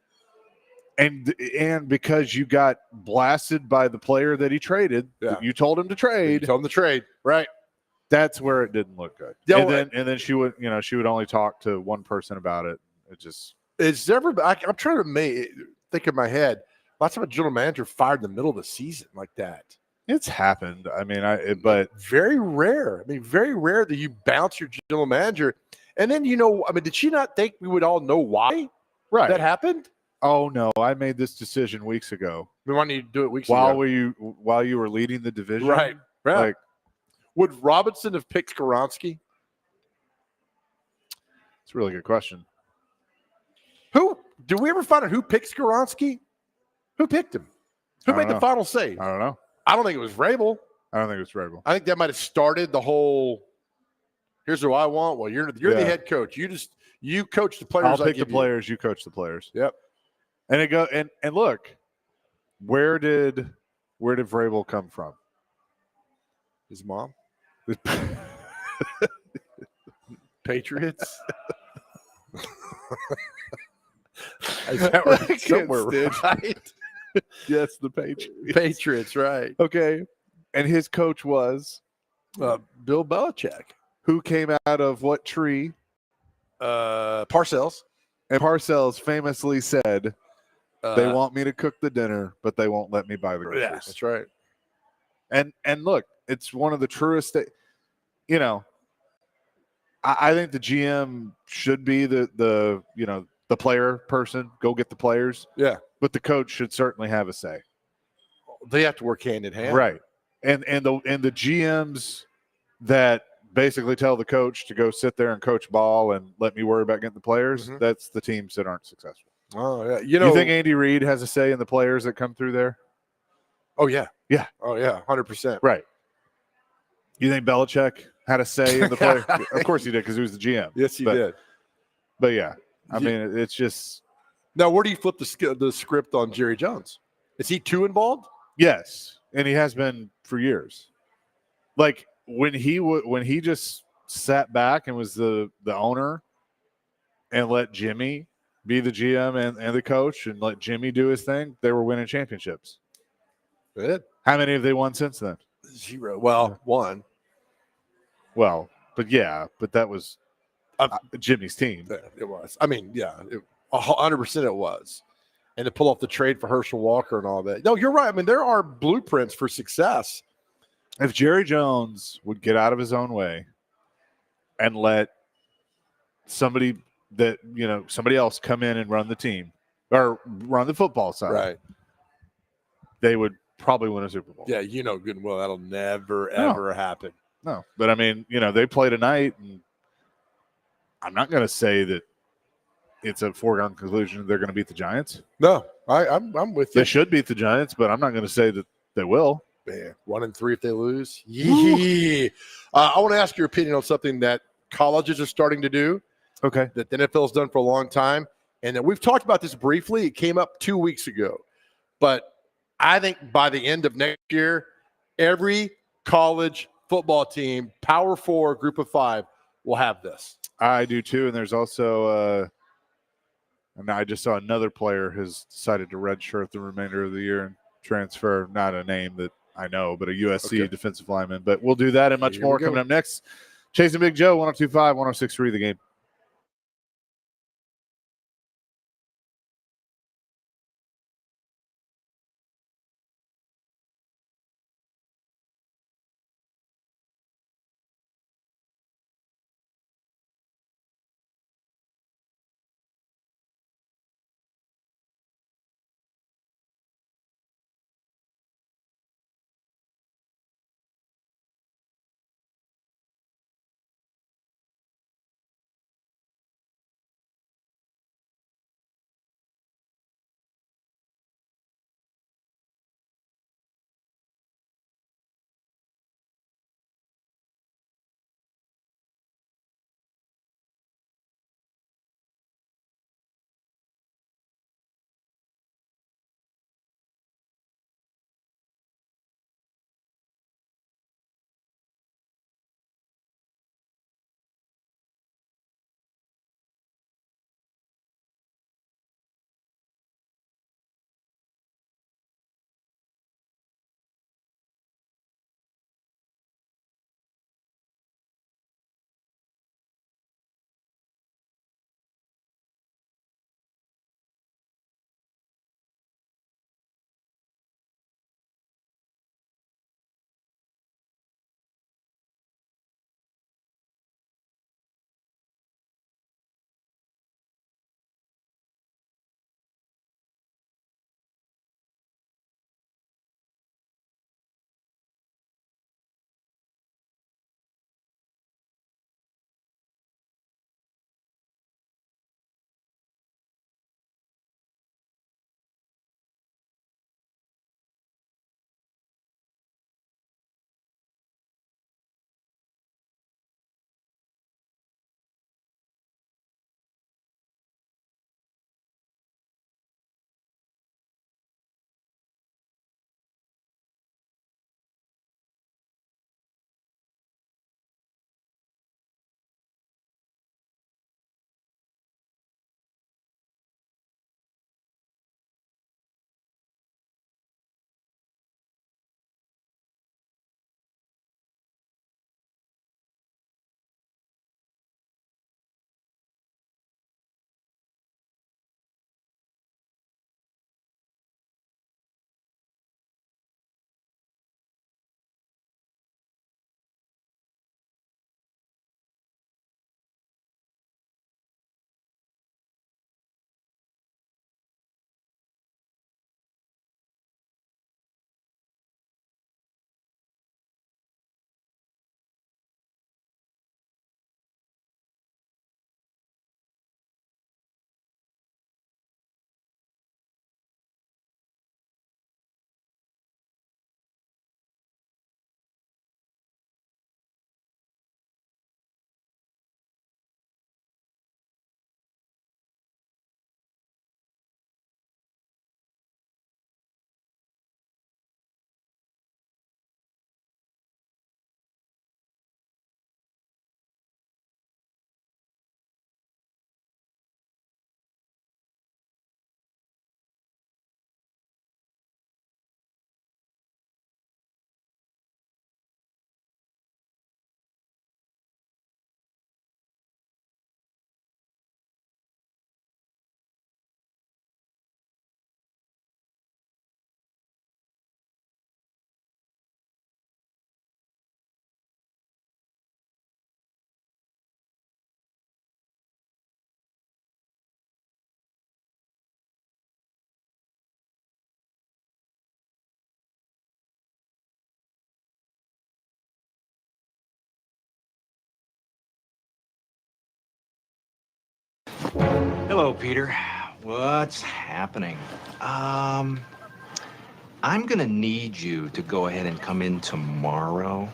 and because you got blasted by the player that he traded, you told him to trade. You told him to trade, right? That's where it didn't look good. Yeah, and then she would, she would only talk to one person about it. It's never. I'm trying to think in my head. Last time a general manager fired in the middle of the season like that. It's happened. I mean, but very rare. I mean, very rare that you bounce your general manager, and then did she not think we would all know why that happened? Oh no, I made this decision weeks ago. We wanted you to do it weeks ago while you were leading the division, right? Like, would Robinson have picked Skoronski? It's a really good question. Who do we ever find out who picked Skoronski? Who picked him? Who made the final say? I don't know. I don't think it was Vrabel. I don't think it was Vrabel. I think that might have started the whole. Here's who I want. Well, you're the head coach. You coach the players. I'll pick the players. You coach the players. Yep. And it go and look, where did Vrabel come from? His mom. Patriots. Is that I right? can't Somewhere stand right? Yes, the Patriots. Patriots, right? Okay. And his coach was Bill Belichick. who came out of what tree? Parcells. And Parcells famously said, they Uh, want me to cook the dinner, but they won't let me buy the groceries. Yeah, that's right. And look, it's one of the truest. You know, I think the GM should be the player person. Go get the players. Yeah, But the coach should certainly have a say. they have to work hand in hand. Right. And the GMs that basically tell the coach to go sit there and coach ball and let me worry about getting the players, that's the teams that aren't successful. Oh yeah, You think Andy Reid has a say in the players that come through there? Oh yeah, Yeah. Oh yeah, 100%. Right. You think Belichick had a say in the player? Of course he did, because he was the GM. Yes, he did. But yeah, I mean, it's just Now, where do you flip the script on Jerry Jones? Is he too involved? yes, and he has been for years. Like when he just sat back and was the owner and let Jimmy be the GM and the coach and let Jimmy do his thing, they were winning championships. Good. How many have they won since then? 0. Well, one. Well, but that was Jimmy's team. It was. I mean, yeah, 100% it was. And to pull off the trade for Herschel Walker and all that. No, you're right. I mean, there are blueprints for success. If Jerry Jones would get out of his own way and let somebody else come in and run the team or run the football side, Right. they would probably win a Super Bowl. Yeah, you know good and well that'll never, ever happen. No, but I mean, they play tonight, and I'm not going to say that it's a foregone conclusion they're going to beat the Giants. No, I'm with you. They should beat the Giants, but I'm not going to say that they will. Man, 1-3 if they lose. Yeah. I want to ask your opinion on something that colleges are starting to do. Okay. That the NFL's done for a long time. And then we've talked about this briefly. It came up 2 weeks ago. But I think by the end of next year, every college football team, Power 4, Group of 5, will have this. I do too. And there's also and I just saw another player has decided to redshirt the remainder of the year and transfer, not a name that I know, but a USC defensive lineman. But we'll do that and much more coming up next. Chasing Big Joe, 102.5, 106.3 The Game. Hello, Peter. What's happening? I'm gonna need you to go ahead and come in tomorrow.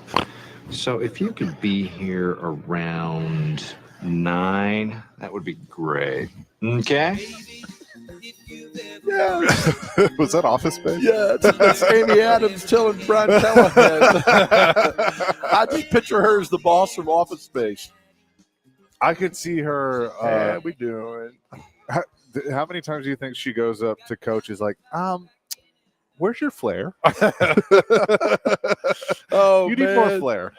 So if you could be here around 9, that would be great. Okay? Yeah, Was that Office Space? yeah, that's Amy Adams telling Brian Callahan. I just picture her as the boss from Office Space. I could see her. Yeah, we doing. How many times do you think she goes up to coach is like, where's your flair? Oh, You need man. more flair.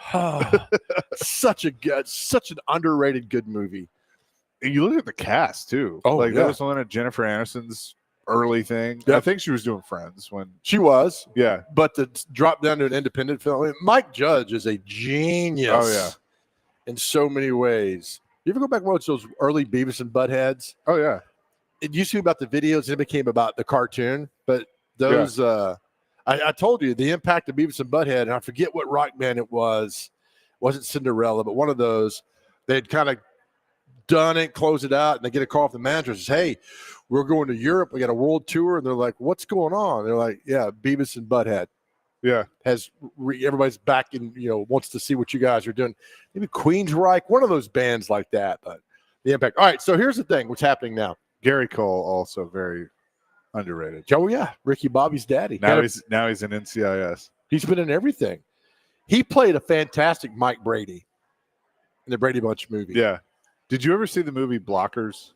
Such an underrated good movie. And you look at the cast too. Oh, like yeah. that was one of Jennifer Aniston's early thing. Yep. I think she was doing Friends when. She was, Yeah. but to drop down to an independent film, I mean, Mike Judge is a genius. Oh, yeah. In so many ways. You ever go back and watch those early Beavis and Buttheads? Oh yeah. It used to be about the videos, and it became about the cartoon. But those, I told you the impact of Beavis and Butthead, and I forget what rock band it was. It wasn't Cinderella, but one of those. They'd kind of done it, close it out, and they get a call from the manager. Says, "Hey, we're going to Europe. We got a world tour." And they're like, "What's going on?" They're like, "Yeah, Beavis and Butthead Yeah. has everybody's back and wants to see what you guys are doing." Maybe Queensryche, one of those bands like that. But the impact. All right, so here's the thing: what's happening now? Gary Cole also very underrated. Oh yeah, Ricky Bobby's daddy. Now he's in NCIS. He's been in everything. He played a fantastic Mike Brady in the Brady Bunch movie. Yeah. Did you ever see the movie Blockers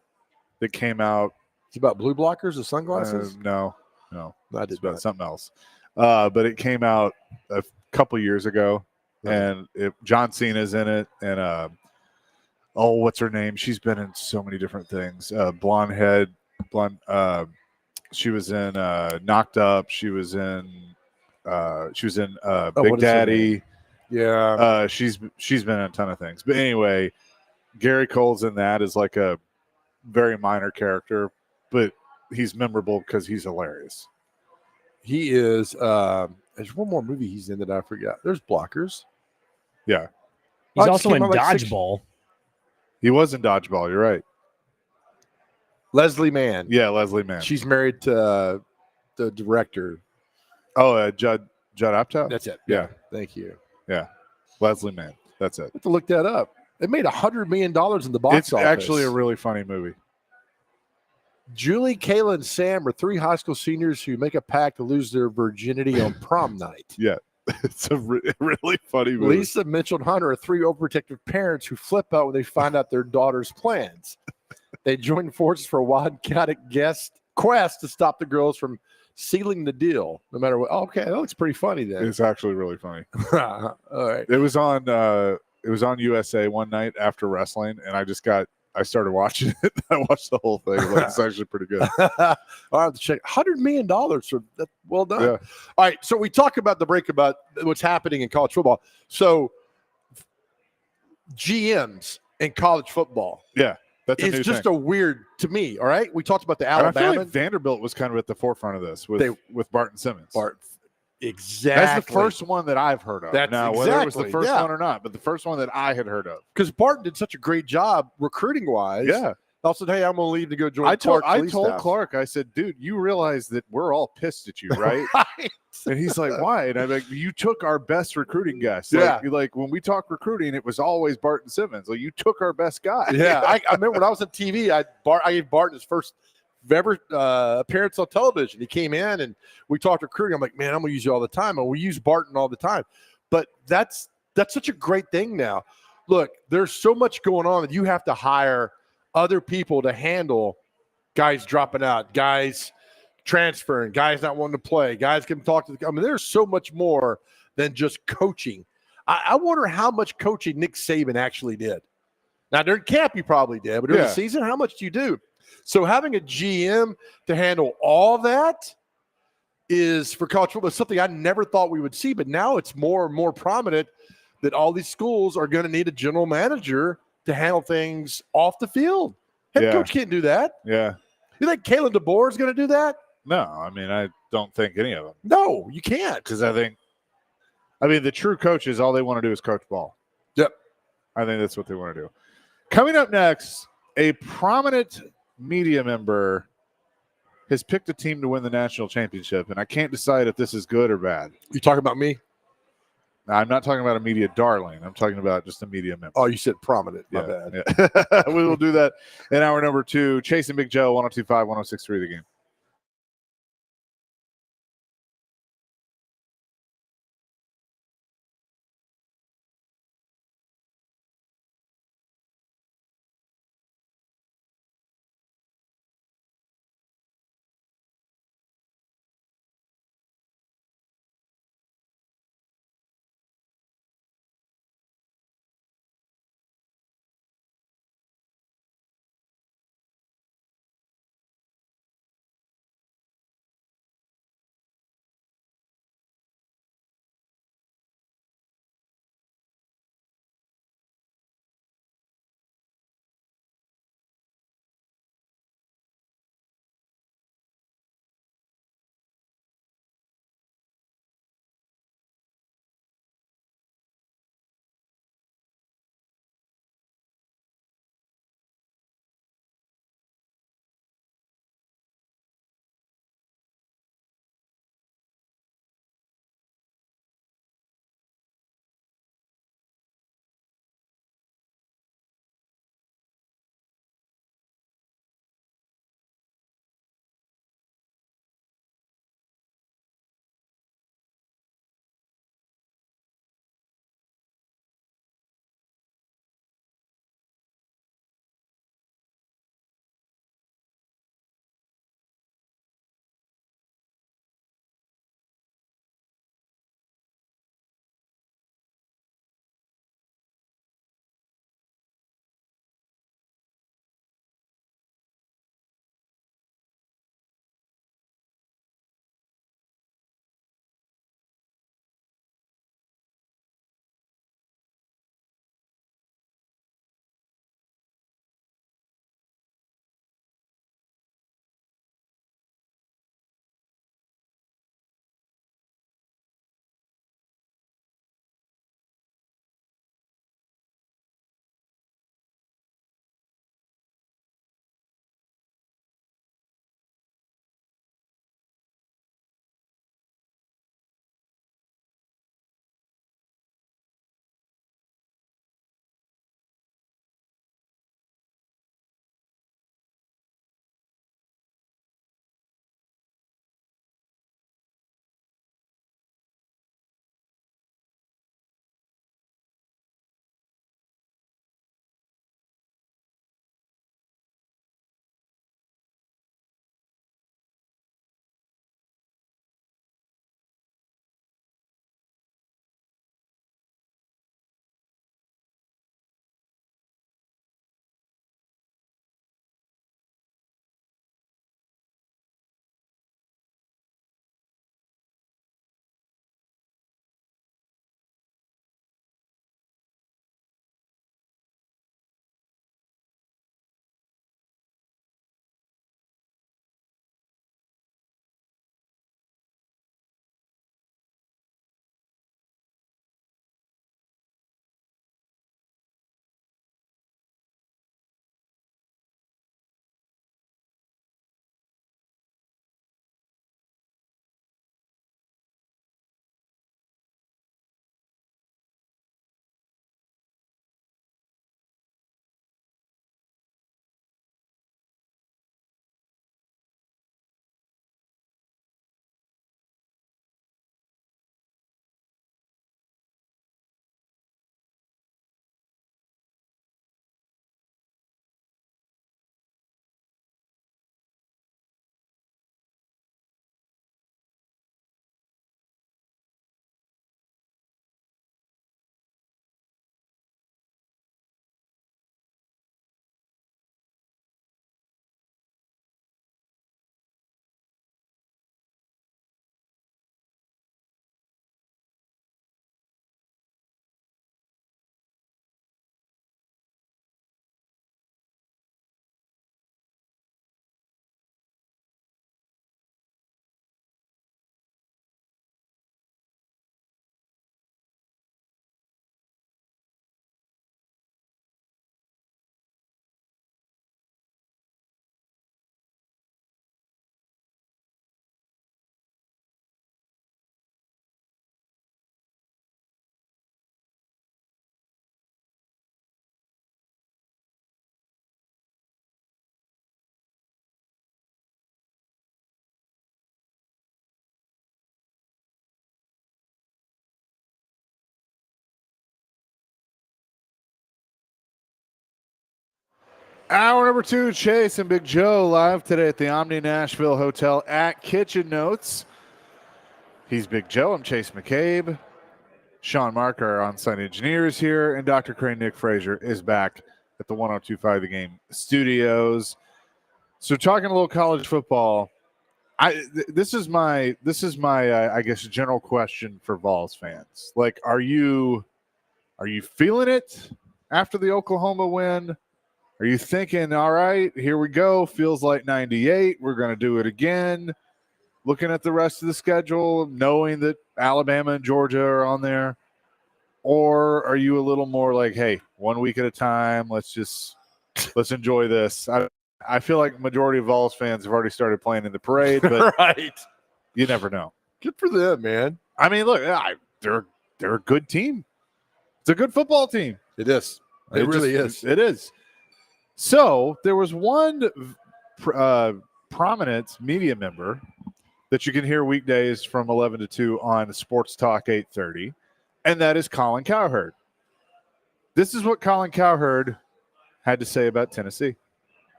that came out? It's about blue blockers or sunglasses. No, I it's did about not. something else. But it came out a couple years ago, and John Cena's in it, and what's her name? She's been in so many different things. Blonde. She was in Knocked Up. She was in Big what is her Daddy. Yeah. She's been in a ton of things. But anyway, Gary Cole's in that as like a very minor character, but he's memorable because he's hilarious. He is. There's one more movie he's in that I forgot. There's Blockers. Yeah. He's Oh, it also came in out like Dodgeball. He was in Dodgeball. You're right. Leslie Mann. Yeah, Leslie Mann. She's married to the director. Judd Apatow? That's it. Yeah. Thank you. Leslie Mann. That's it. I have to look that up. It made $100 million in the box It's office. actually a really funny movie. Julie, Kayla, and Sam are 3 high school seniors who make a pact to lose their virginity on prom night. Yeah. It's a really funny movie. Lisa, Mitchell, and Hunter are 3 overprotective parents who flip out when they find out their daughter's plans. They join forces for a wild, chaotic quest to stop the girls from sealing the deal, no matter what. Okay, that looks pretty funny then. It's actually really funny. All right. It was on USA one night after wrestling, and I started watching it. I watched the whole thing. Like, it's actually pretty good. I'll have to check. $100 million for that. Well done. Yeah. All right. So we talk about the break about what's happening in college football. So GMs in college football. Yeah. That's a new It's just thing. a weird to me. All right. We talked about the And I feel Alabama. like Vanderbilt was kind of at the forefront of this with Barton Simmons. Exactly. That's the first one that I've heard of. That's now, whether it was the exactly, first yeah. one or not, but the first one that I had heard of. Because Barton did such a great job recruiting wise. Yeah. I said, hey, I'm going to leave to go join I told Clark's police staff. Clark, I said, dude, you realize that we're all pissed at you, right? Right. And he's like, why? And I'm like, you took our best recruiting guest. Yeah. Like when we talk recruiting, it was always Barton Simmons. Like you took our best guy. Yeah, I remember when I was on TV, I gave Barton his first ever appearance on television. He came in and we talked recruiting. I'm like, man, I'm gonna use you all the time. And we use Barton all the time. But that's such a great thing now. Look, there's so much going on that you have to hire other people to handle guys dropping out, guys transferring, guys not wanting to play, guys can talk to I mean, there's so much more than just coaching. I wonder how much coaching Nick Saban actually did. Now, during camp, he probably did, but during the season, how much do you do? So having a GM to handle all that is, for college football, something I never thought we would see, but now it's more and more prominent that all these schools are going to need a general manager to handle things off the field. Head coach can't do that. Yeah. You think Kalen DeBoer is going to do that? No, I mean, I don't think any of them. No, you can't. Because the true coaches, all they want to do is coach ball. Yep. I think that's what they want to do. Coming up next, A prominent media member has picked a team to win the national championship, and I can't decide if this is good or bad. You talking about me? Now, I'm not talking about a media darling. I'm talking about just a media member. Oh, you said prominent. My bad. Yeah. We will do that in hour number 2. Chasing Big Joe, 102.5, 106.3 The Game. Hour number 2, Chase and Big Joe live today at the Omni Nashville Hotel at Kitchen Notes. He's Big Joe. I'm Chase McCabe. Sean Mark, our on-site engineer, is here, and Dr. Crane Nick Frazier is back at the 102.5 The Game studios. So, talking a little college football, this is my I guess general question for Vols fans. Like, are you feeling it after the Oklahoma win? Are you thinking, all right, here we go, feels like 98, we're going to do it again? Looking at the rest of the schedule, knowing that Alabama and Georgia are on there? Or are you a little more like, hey, 1 week at a time, let's enjoy this? I feel like majority of Vols fans have already started playing in the parade, but Right. you never know. Good for them, man. I mean, look, they're a good team. It's a good football team. It is. It really is. It is. So there was one prominent media member that you can hear weekdays from 11 to 2 on Sports Talk 830, and that is Colin Cowherd. This is what Colin Cowherd had to say about Tennessee.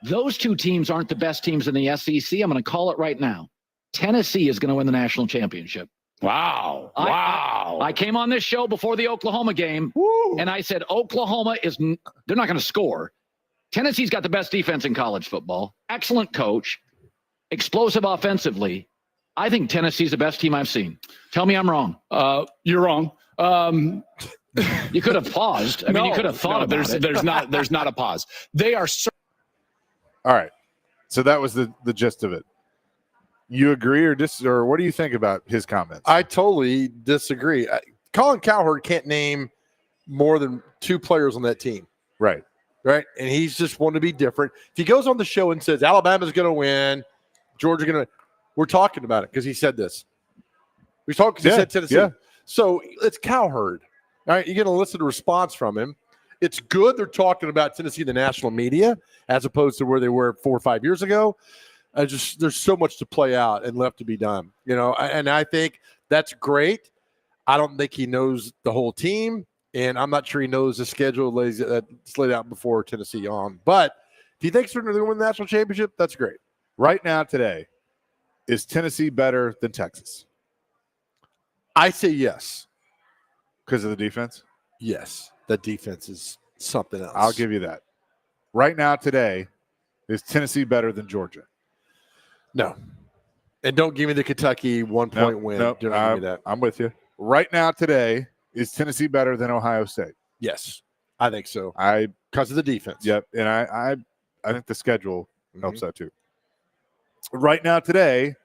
Those two teams aren't the best teams in the SEC. I'm going to call it right now. Tennessee is going to win the national championship. Wow. I came on this show before the Oklahoma game, and I said Oklahoma they're not going to score. Tennessee's got the best defense in college football. Excellent coach. Explosive offensively. I think Tennessee's the best team I've seen. Tell me I'm wrong. You're wrong. You could have paused. I mean, you could have thought about it. There's not a pause. They are All right. So that was the gist of it. You agree or what do you think about his comments? I totally disagree. Colin Cowherd can't name more than 2 players on that team. Right. Right. And he's just wanting to be different. If he goes on the show and says Alabama's going to win, Georgia's going to, we're talking about it because he said this. We talked because he said Tennessee. Yeah. So it's Cowherd. All right. You're going to listen to a response from him. It's good they're talking about Tennessee in the national media as opposed to where they were 4 or 5 years ago. There's so much to play out and left to be done, and I think that's great. I don't think he knows the whole team, and I'm not sure he knows the schedule that's laid out before Tennessee on. But if he thinks they're going to win the national championship, that's great. Right now, today, is Tennessee better than Texas? I say yes. Because of the defense? Yes. That defense is something else. I'll give you that. Right now, today, is Tennessee better than Georgia? No. And don't give me the Kentucky 1-point win. No, do not give me that. I'm with you. Right now, today, is Tennessee better than Ohio State? Yes, I think so. Because of the defense. Yep. And I think the schedule helps that too. Right now, today,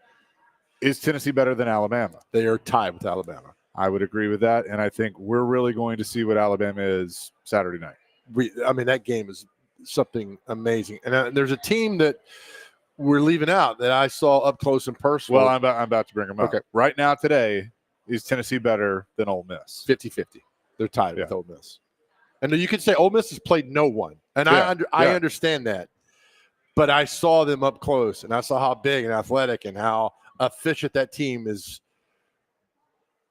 is Tennessee better than Alabama? They are tied with Alabama. I would agree with that. And I think we're really going to see what Alabama is Saturday night. That game is something amazing. And there's a team that we're leaving out that I saw up close and personal. Well, I'm about to bring them up. Okay. Right now, today, is Tennessee better than Ole Miss? 50-50. They're tied with Ole Miss. And you could say Ole Miss has played no one. And I understand that. But I saw them up close, and I saw how big and athletic and how efficient that team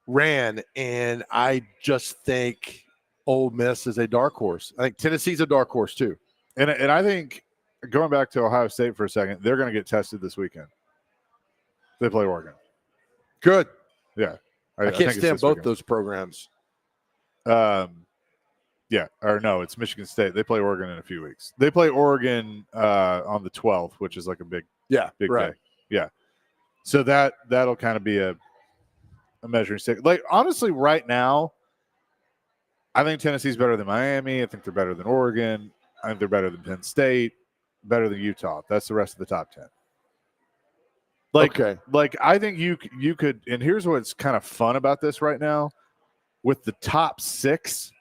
ran. And I just think Ole Miss is a dark horse. I think Tennessee's a dark horse too. And I think, going back to Ohio State for a second, they're going to get tested this weekend. They play Oregon. Good. Yeah. I can't stand both those programs. Yeah. Or no, it's Michigan State. They play Oregon in a few weeks. They play Oregon on the 12th, which is like a big day. Yeah. So that'll kind of be a measuring stick. Like, honestly, right now, I think Tennessee's better than Miami. I think they're better than Oregon. I think they're better than Penn State, better than Utah. That's the rest of the top 10. Like I think you could, and here's what's kind of fun about this right now. With the top 6,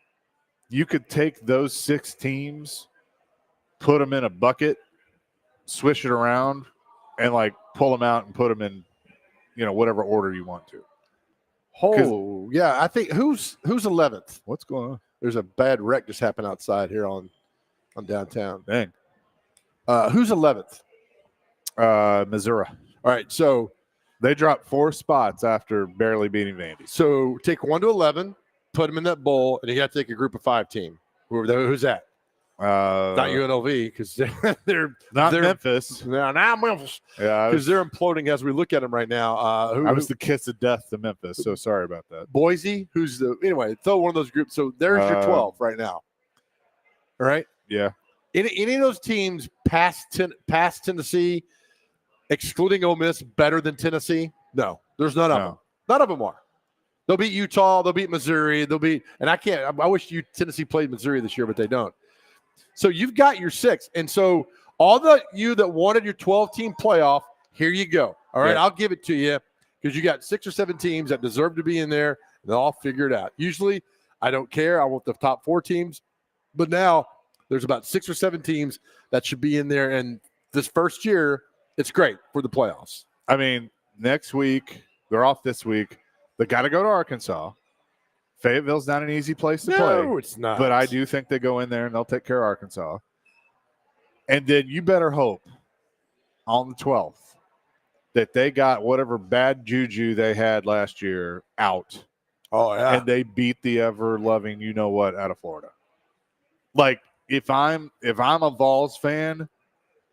you could take those 6 teams, put them in a bucket, swish it around, and like pull them out and put them in, whatever order you want to. Oh, yeah. I think who's 11th? What's going on? There's a bad wreck just happened outside here on downtown. Dang. Who's 11th? Missouri. All right, so they dropped 4 spots after barely beating Vandy. So take 1 to 11, put them in that bowl, and you got to take a group of 5 team. Who's that? Not UNLV because they're not Memphis. Now Memphis Yeah, because they're imploding as we look at them right now. I was the kiss of death to Memphis, so sorry about that. Boise, anyway, throw one of those groups. So there's your 12 right now. All right. Yeah. Any of those teams past Tennessee, excluding Ole Miss, better than Tennessee? No, there's none of them. None of them are. They'll beat Utah. They'll beat Missouri. And I wish Tennessee played Missouri this year, but they don't. So you've got your 6. And so you that wanted your 12-team playoff, here you go. All right, I'll give it to you because you got 6 or 7 teams that deserve to be in there, and they'll all figure it out. Usually, I don't care. I want the top 4 teams. But now there's about 6 or 7 teams that should be in there. And this first year, it's great for the playoffs. I mean, next week, they're off this week. They got to go to Arkansas. Fayetteville's not an easy place to play. No, it's not. But I do think they go in there and they'll take care of Arkansas. And then you better hope on the 12th that they got whatever bad juju they had last year out. Oh, yeah. And they beat the ever-loving you-know-what out of Florida. Like, if I'm a Vols fan,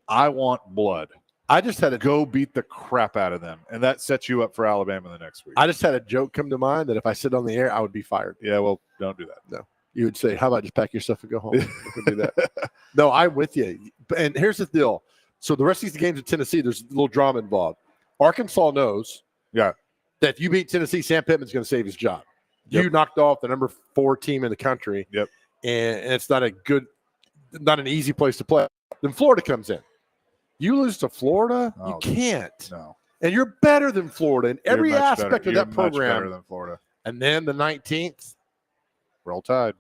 I want blood. I just had to go beat the crap out of them, and that sets you up for Alabama the next week. I just had a joke come to mind that if I said on the air, I would be fired. Yeah, well, don't do that. No, you would say, "How about just pack your stuff and go home?" Do that. No, I'm with you. And here's the deal: so the rest of these games in Tennessee, there's a little drama involved. Arkansas knows, that if you beat Tennessee, Sam Pittman's going to save his job. Yep. You knocked off the number 4 team in the country. Yep, and it's not an easy place to play. Then Florida comes in. You lose to Florida, you can't. No. And you're better than Florida in every aspect of that Much program. better than Florida. And then the 19th, Roll Tide.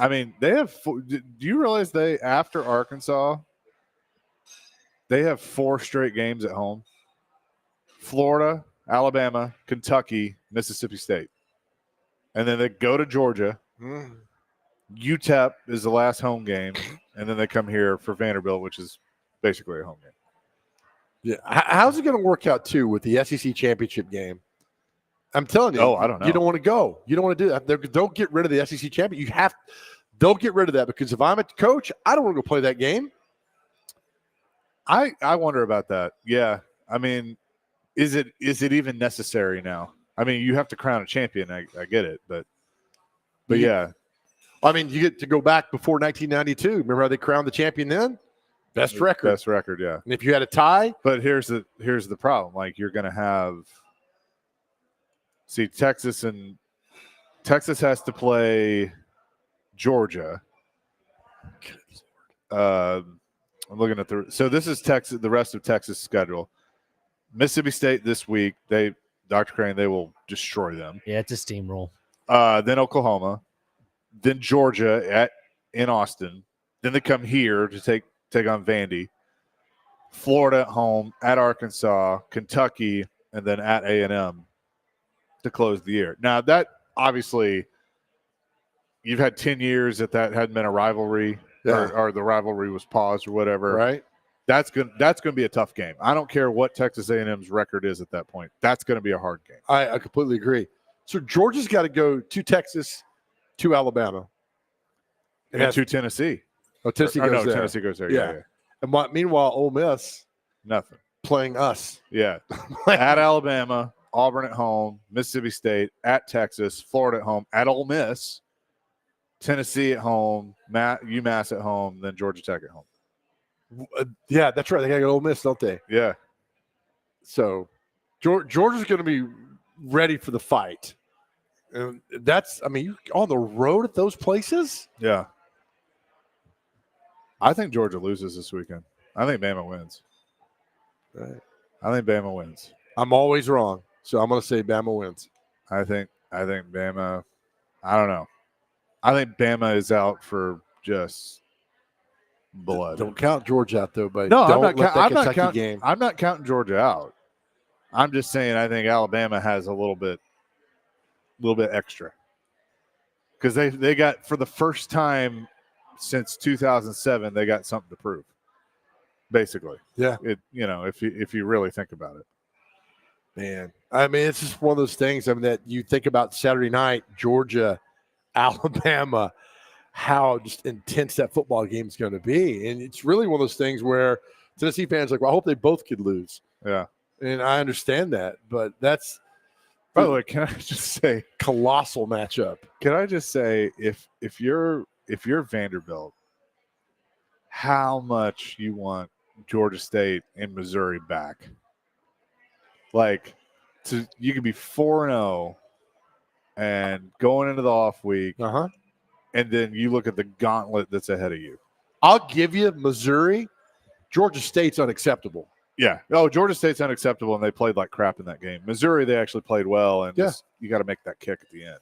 I mean, they have. Do you realize after Arkansas, they have 4 straight games at home? Florida, Alabama, Kentucky, Mississippi State, and then they go to Georgia. UTEP is the last home game, and then they come here for Vanderbilt, which is basically a home game. Yeah, how's it going to work out too with the SEC championship game? I'm telling you. Oh, I don't know. You don't want to go. You don't want to do that. Don't get rid of the SEC champion. Don't get rid of that because if I'm a coach, I don't want to go play that game. I wonder about that. Yeah, I mean, is it even necessary now? I mean, you have to crown a champion. I get it, but yeah. I mean, you get to go back before 1992. Remember how they crowned the champion then? Best record, yeah. And if you had a tie, but here's the problem. Like you're going to have, Texas has to play Georgia. I'm looking at so this is Texas. The rest of Texas' schedule. Mississippi State this week. Dr. Crane, they will destroy them. Yeah, it's a steamroll. Then Oklahoma, then Georgia in Austin. Then they come here to take on Vandy, Florida at home, at Arkansas, Kentucky, and then at A&M to close the year. Now, that obviously you've had 10 years that hadn't been a rivalry or the rivalry was paused or whatever. Right. That's going to be a tough game. I don't care what Texas A&M's record is at that point. That's going to be a hard game. I completely agree. So Georgia's got to go to Texas, to Alabama, and to Tennessee. Oh, Tennessee goes there. Tennessee goes there. Yeah. And meanwhile, Ole Miss nothing playing us. Yeah, at Alabama, Auburn at home, Mississippi State at Texas, Florida at home, at Ole Miss, Tennessee at home, UMass at home, then Georgia Tech at home. Yeah, that's right. They got to go to Ole Miss, don't they? Yeah. So Georgia's going to be ready for the fight. And you're on the road at those places? Yeah. I think Georgia loses this weekend. I think Bama wins. Right. I think Bama wins. I'm always wrong, so I'm going to say Bama wins. I think Bama. I don't know. I think Bama is out for just blood. Don't count Georgia out though, but no, I'm not counting Georgia out. I'm just saying I think Alabama has a little bit extra because they got, for the first time since 2007, they got something to prove. Basically, yeah. If you really think about it, man. I mean, it's just one of those things. I mean, that you think about Saturday night, Georgia, Alabama. how just intense that football game is going to be. And it's really one of those things where Tennessee fans are like, well, I hope they both could lose. Yeah. And I understand that, but that's, by the way, can I just say, colossal matchup. can I just say, if you're Vanderbilt, how much you want Georgia State and Missouri back? Like, you could be 4-0 and going into the off week, and then you look at the gauntlet that's ahead of you. I'll give you Missouri. Georgia State's unacceptable. Yeah. Oh, Georgia State's unacceptable, and they played like crap in that game. Missouri, they actually played well, and just, you got to make that kick at the end.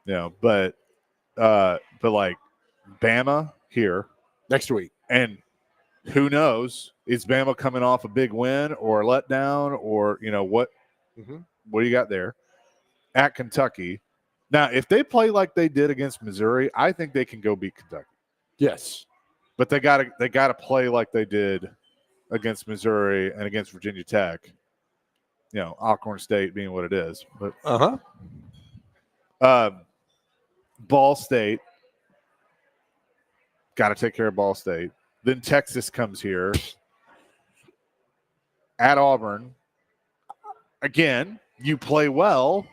You know, but like Bama here next week, and who knows? Is Bama coming off a big win or a letdown, or what? What do you got there? At Kentucky. Now, if they play like they did against Missouri, I think they can go beat Kentucky. Yes, but they gotta play like they did against Missouri and against Virginia Tech. Alcorn State being what it is, but Ball State, got to take care of Ball State. Then Texas comes here at Auburn. Again, you play well,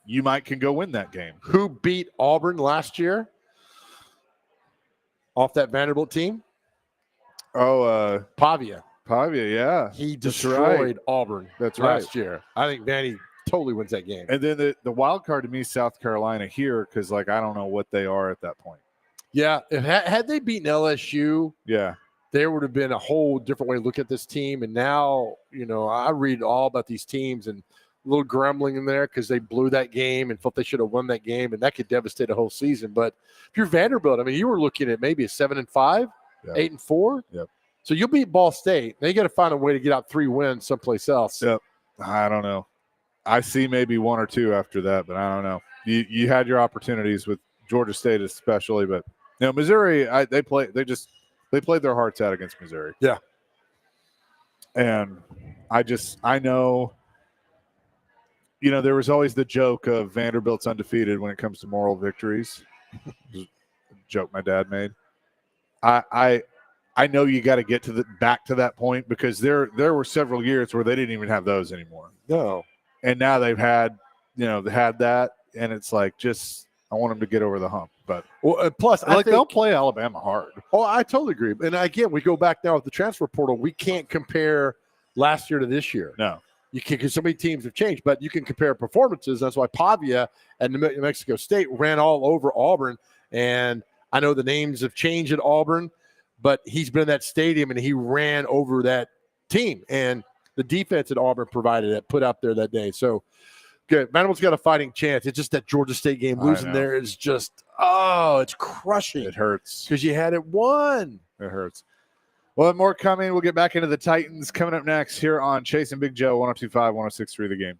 you can go win that game. Who beat Auburn last year off that Vanderbilt team? Pavia. Pavia, yeah. He destroyed Auburn last year. I think Vandy totally wins that game. And then the wild card to me, South Carolina here, because I don't know what they are at that point. Yeah, had they beaten LSU, there would have been a whole different way to look at this team. And now, I read all about these teams and a little grumbling in there because they blew that game and felt they should have won that game, and that could devastate a whole season. But if you're Vanderbilt, you were looking at maybe a 7-5, 8-4. Yep. So you'll beat Ball State. Now you got to find a way to get out 3 wins someplace else. Yep. I don't know. I see maybe 1 or 2 after that, but I don't know. You had your opportunities with Georgia State especially, but Missouri, they played their hearts out against Missouri. Yeah. And I know, there was always the joke of Vanderbilt's undefeated when it comes to moral victories. Joke my dad made. I know you got to get back to that point, because there were several years where they didn't even have those anymore. No. And now they've had, they had that, and it's like, I want them to get over the hump. But plus, I think they'll play Alabama hard. Oh, I totally agree. And again, we go back now with the transfer portal. We can't compare last year to this year. No. You can, because so many teams have changed, but you can compare performances. That's why Pavia and New Mexico State ran all over Auburn. And I know the names have changed at Auburn, but he's been in that stadium and he ran over that team. And the defense at Auburn provided it, put out there that day. So good. Vanderbilt's got a fighting chance. It's just that Georgia State game losing there is just, it's crushing. It hurts. Because you had it won. It hurts. Well, more coming. We'll get back into the Titans coming up next here on Chase and Big Joe, 102.5, 106.3 The Game.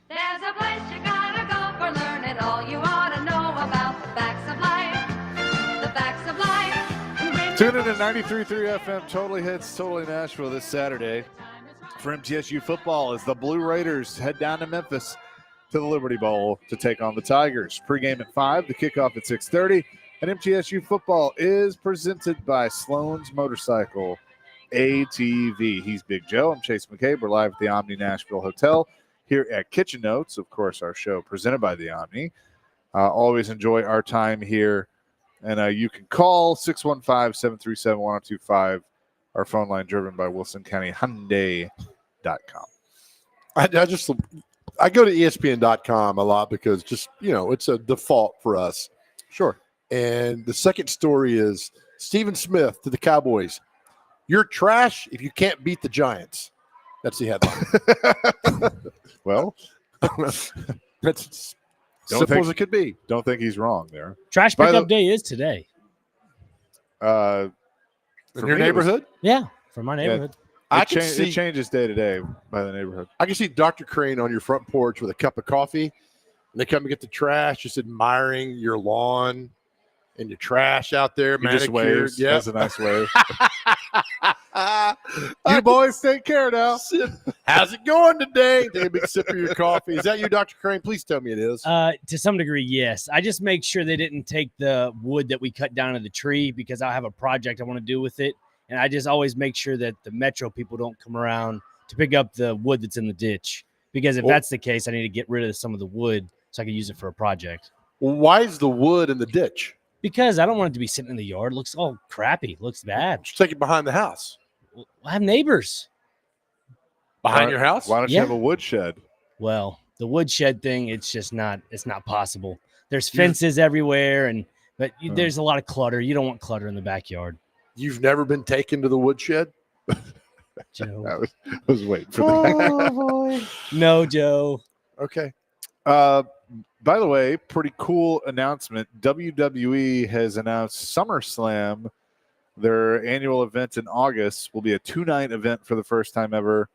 There's a place you gotta go for learning all you ought to know about the facts of life. The facts of life. Tune in to 93.3 FM, Totally Hits, Totally Nashville this Saturday for MTSU football as the Blue Raiders head down to Memphis to the Liberty Bowl to take on the Tigers. Pre-game at 5, the kickoff at 6:30. And MTSU football is presented by Sloan's Motorcycle ATV. He's Big Joe. I'm Chase McCabe. We're live at the Omni Nashville Hotel here at Kitchen Notes. Of course, our show presented by the Omni. Always enjoy our time here. And you can call 615-737-1025. Our phone line driven by WilsonCountyHyundai.com. I go to ESPN.com a lot because just, it's a default for us. Sure. And the second story is Stephen Smith to the Cowboys. You're trash if you can't beat the Giants. That's the headline. Well, that's simple as it could be. Don't think he's wrong there. Trash pickup day is today. In your neighborhood? Yeah, from my neighborhood. Yeah, it changes day to day by the neighborhood. I can see Dr. Crane on your front porch with a cup of coffee, and they come and get the trash, just admiring your lawn and your trash out there. He just waves. Yep. That's a nice wave. You boys take care now. How's it going today? Take a big sip of your coffee. Is that you, Dr. Crane? Please tell me it is. To some degree, yes. I just make sure they didn't take the wood that we cut down of the tree because I have a project I want to do with it. And I just always make sure that the Metro people don't come around to pick up the wood that's in the ditch. Because if that's the case, I need to get rid of some of the wood so I can use it for a project. Well, why is the wood in the ditch? Because I don't want it to be sitting in the yard. It looks all crappy. It looks bad. Just take it behind the house. I have neighbors. Behind your house? Why don't you have a woodshed? Well, the woodshed thing, it's not possible. There's fences everywhere, but there's a lot of clutter. You don't want clutter in the backyard. You've never been taken to the woodshed? Joe. I was waiting for that. Oh, boy. No, Joe. Okay. By the way, pretty cool announcement. WWE has announced SummerSlam, their annual event in August, will be a 2-night event for the first time ever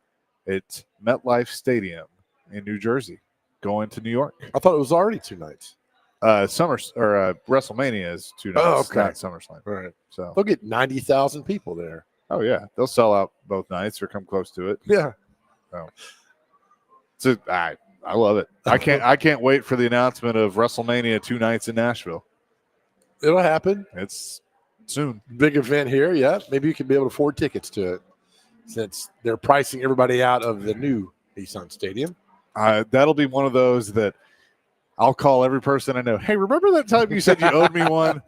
at MetLife Stadium in New Jersey, going to New York. I thought it was already 2 nights. WrestleMania is 2 nights. Oh, okay. Not SummerSlam. All right. So they'll get 90,000 people there. Oh yeah, they'll sell out both nights or come close to it. Yeah. So I love it. I can't wait for the announcement of WrestleMania 2 nights in Nashville. It'll happen. It's soon. Big event here. Yeah. Maybe you can be able to afford tickets to it since they're pricing everybody out of the new Nissan Stadium. That'll be one of those that I'll call every person I know. Hey, remember that time you said you owed me one?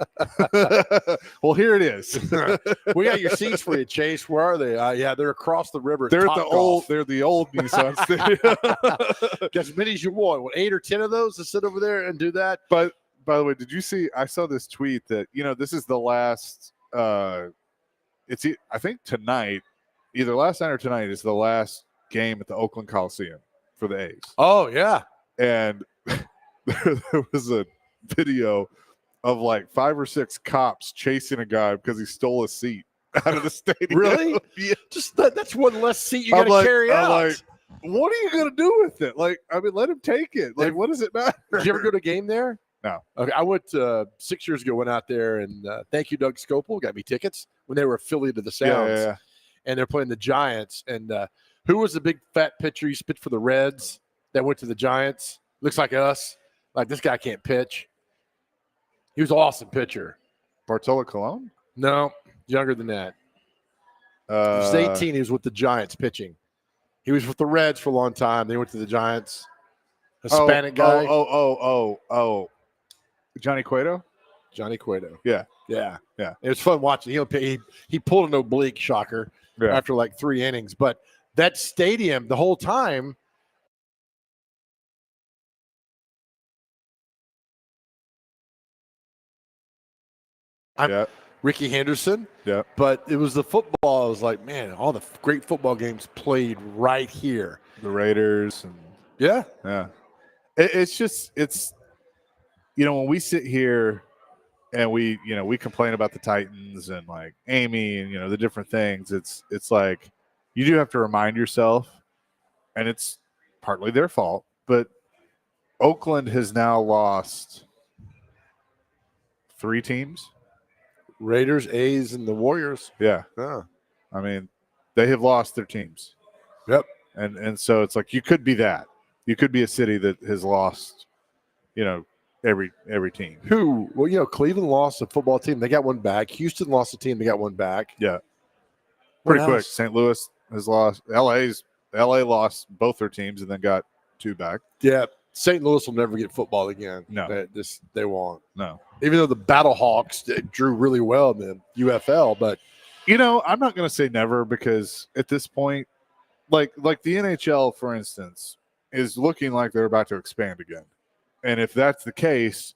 Well, here it is. We got your seats for you, Chase. Where are they? Yeah, they're across the river. They're the old Nissan Stadium. Get as many as you want. 8 or 10 of those to sit over there and do that. But by the way, did you see? I saw this tweet that this is the last. I think tonight, either last night or tonight, is the last game at the Oakland Coliseum for the A's. Oh yeah, and there was a video of like 5 or 6 cops chasing a guy because he stole a seat out of the stadium. Really? Yeah. Just that's one less seat you got to carry out. I'm like, what are you going to do with it? Like, I mean, let him take it. Like, what does it matter? Did you ever go to a game there? No. Okay, I went 6 years ago. Went out there and thank you, Doug Scopel, got me tickets when they were affiliated to the Sounds. Yeah. And they're playing the Giants. And who was the big fat pitcher you spit for the Reds that went to the Giants? Looks like us. Like, this guy can't pitch. He was an awesome pitcher. Bartolo Colon? No, younger than that. He was 18. He was with the Giants pitching. He was with the Reds for a long time. They went to the Giants. Hispanic guy. Oh. Johnny Cueto? Johnny Cueto. Yeah. It was fun watching. He pulled an oblique, shocker, after like 3 innings. But that stadium, the whole time, Ricky Henderson. Yeah. But it was the football. I was like, man, all the great football games played right here. The Raiders. And yeah. It's when we sit here and we complain about the Titans and like Amy and, the different things, it's like you do have to remind yourself, and it's partly their fault, but Oakland has now lost 3 teams. Raiders, A's, and the Warriors. Yeah. Yeah. I mean, they have lost their teams. Yep. And so it's like you could be that. You could be a city that has lost, every team. Well, Cleveland lost a football team. They got one back. Houston lost a team. They got one back. Yeah. What Pretty quick. else? St. Louis has lost. LA lost both their teams and then got 2 back. Yeah. St. Louis will never get football again. No. They won't. No. Even though the Battlehawks drew really well in the UFL, but I'm not going to say never because at this point, like the NHL, for instance, is looking like they're about to expand again. And if that's the case,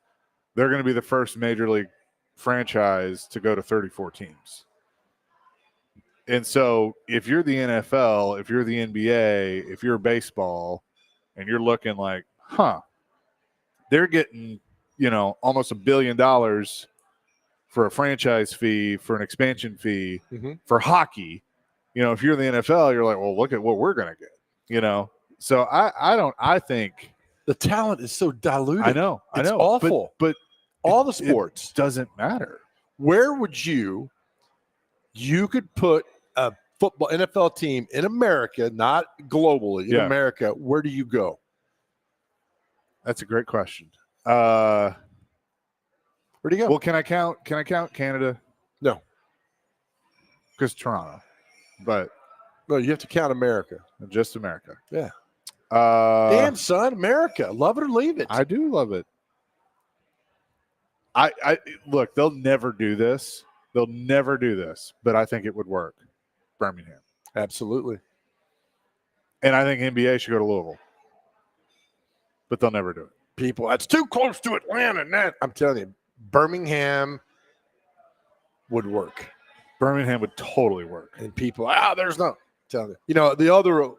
they're going to be the first major league franchise to go to 34 teams. And so if you're the NFL, if you're the NBA, if you're baseball, and you're looking like, they're getting, almost $1 billion for a franchise fee, for an expansion fee, for hockey. If you're the NFL, you're like, well, look at what we're going to get, So I think the talent is so diluted. I know. Awful. But all the sports doesn't matter. Where would you could put a football NFL team in America, not globally, in America, where do you go? That's a great question. Where do you go? Well, can I count Canada? No. Because Toronto. But no, you have to count America. Just America. Yeah. Damn, son, America. Love it or leave it. I do love it. I look, they'll never do this. But I think it would work. Birmingham. Absolutely. And I think NBA should go to Louisville. But they'll never do it. People, that's too close to Atlanta. And I'm telling you, Birmingham would work. Birmingham would totally work. And people, there's no. Telling you. The other,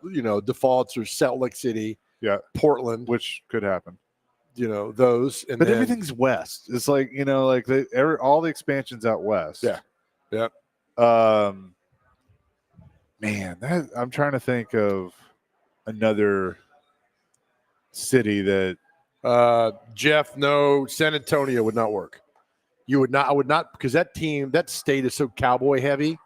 defaults are Salt Lake City, Portland, which could happen. Those. But everything's west. It's like, all the expansions out west. Yeah. Yeah. Man, I'm trying to think of another city that Jeff, no, San Antonio would not work. You would not. I would not, because that state is so cowboy heavy.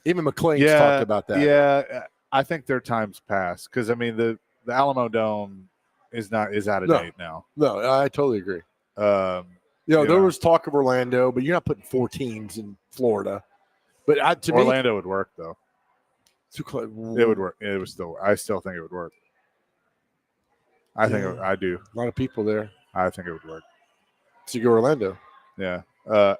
Even McLean's talked about that. Yeah, I think their time's passed because the Alamo Dome is out of date now. No, I totally agree. There was talk of Orlando, but you're not putting 4 teams in Florida. But to Orlando would work though. Too close. It would work. I still think it would work. I think I do. A lot of people there. I think it would work. So you go Orlando. Yeah. It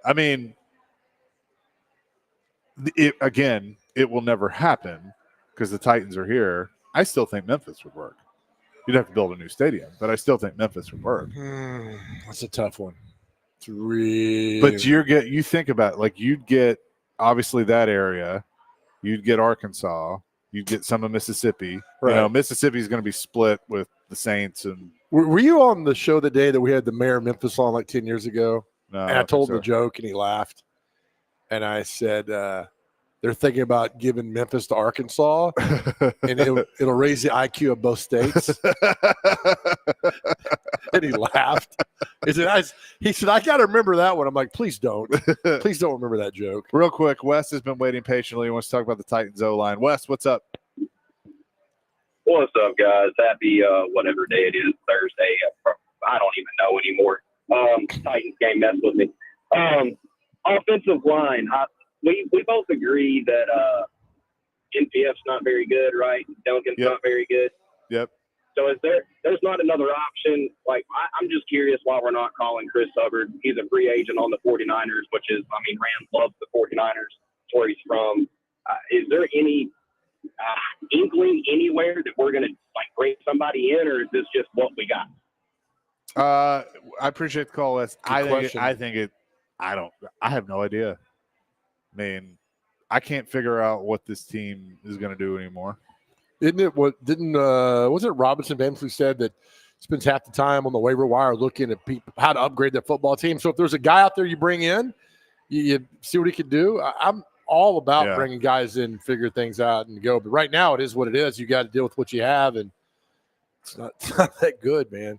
will never happen because the Titans are here. I still think Memphis would work. You'd have to build a new stadium, but I still think Memphis would work. That's a tough one. It's really. But you think about it, you'd get obviously that area, you'd get Arkansas, you'd get some of Mississippi. Right. Mississippi is going to be split with the Saints and. Were you on the show the day that we had the mayor of Memphis on 10 years ago? No, and I told him the joke and he laughed. And I said, they're thinking about giving Memphis to Arkansas, and it'll raise the IQ of both states. And he laughed. He said, I got to remember that one. I'm like, please don't. Please don't remember that joke. Real quick, Wes has been waiting patiently. He wants to talk about the Titans O-line. Wes, what's up? What's up, guys? Happy whatever day it is, Thursday. I don't even know anymore. Titans game messed with me. Offensive line. We both agree that NPF's not very good, right? Duncan's not very good. Yep. So there's not another option? I'm just curious why we're not calling Chris Hubbard. He's a free agent on the 49ers, which is, Rand loves the 49ers. That's where he's from. Is there any inkling anywhere that we're going to bring somebody in, or is this just what we got? I appreciate the call, Wes. I have no idea. I can't figure out what this team is going to do anymore. Isn't it was it Robinson Vance who said that spends half the time on the waiver wire looking at how to upgrade their football team? So if there's a guy out there you bring in, you see what he can do. I'm all about bringing guys in, figure things out, and go. But right now, it is what it is. You got to deal with what you have, and it's not that good, man.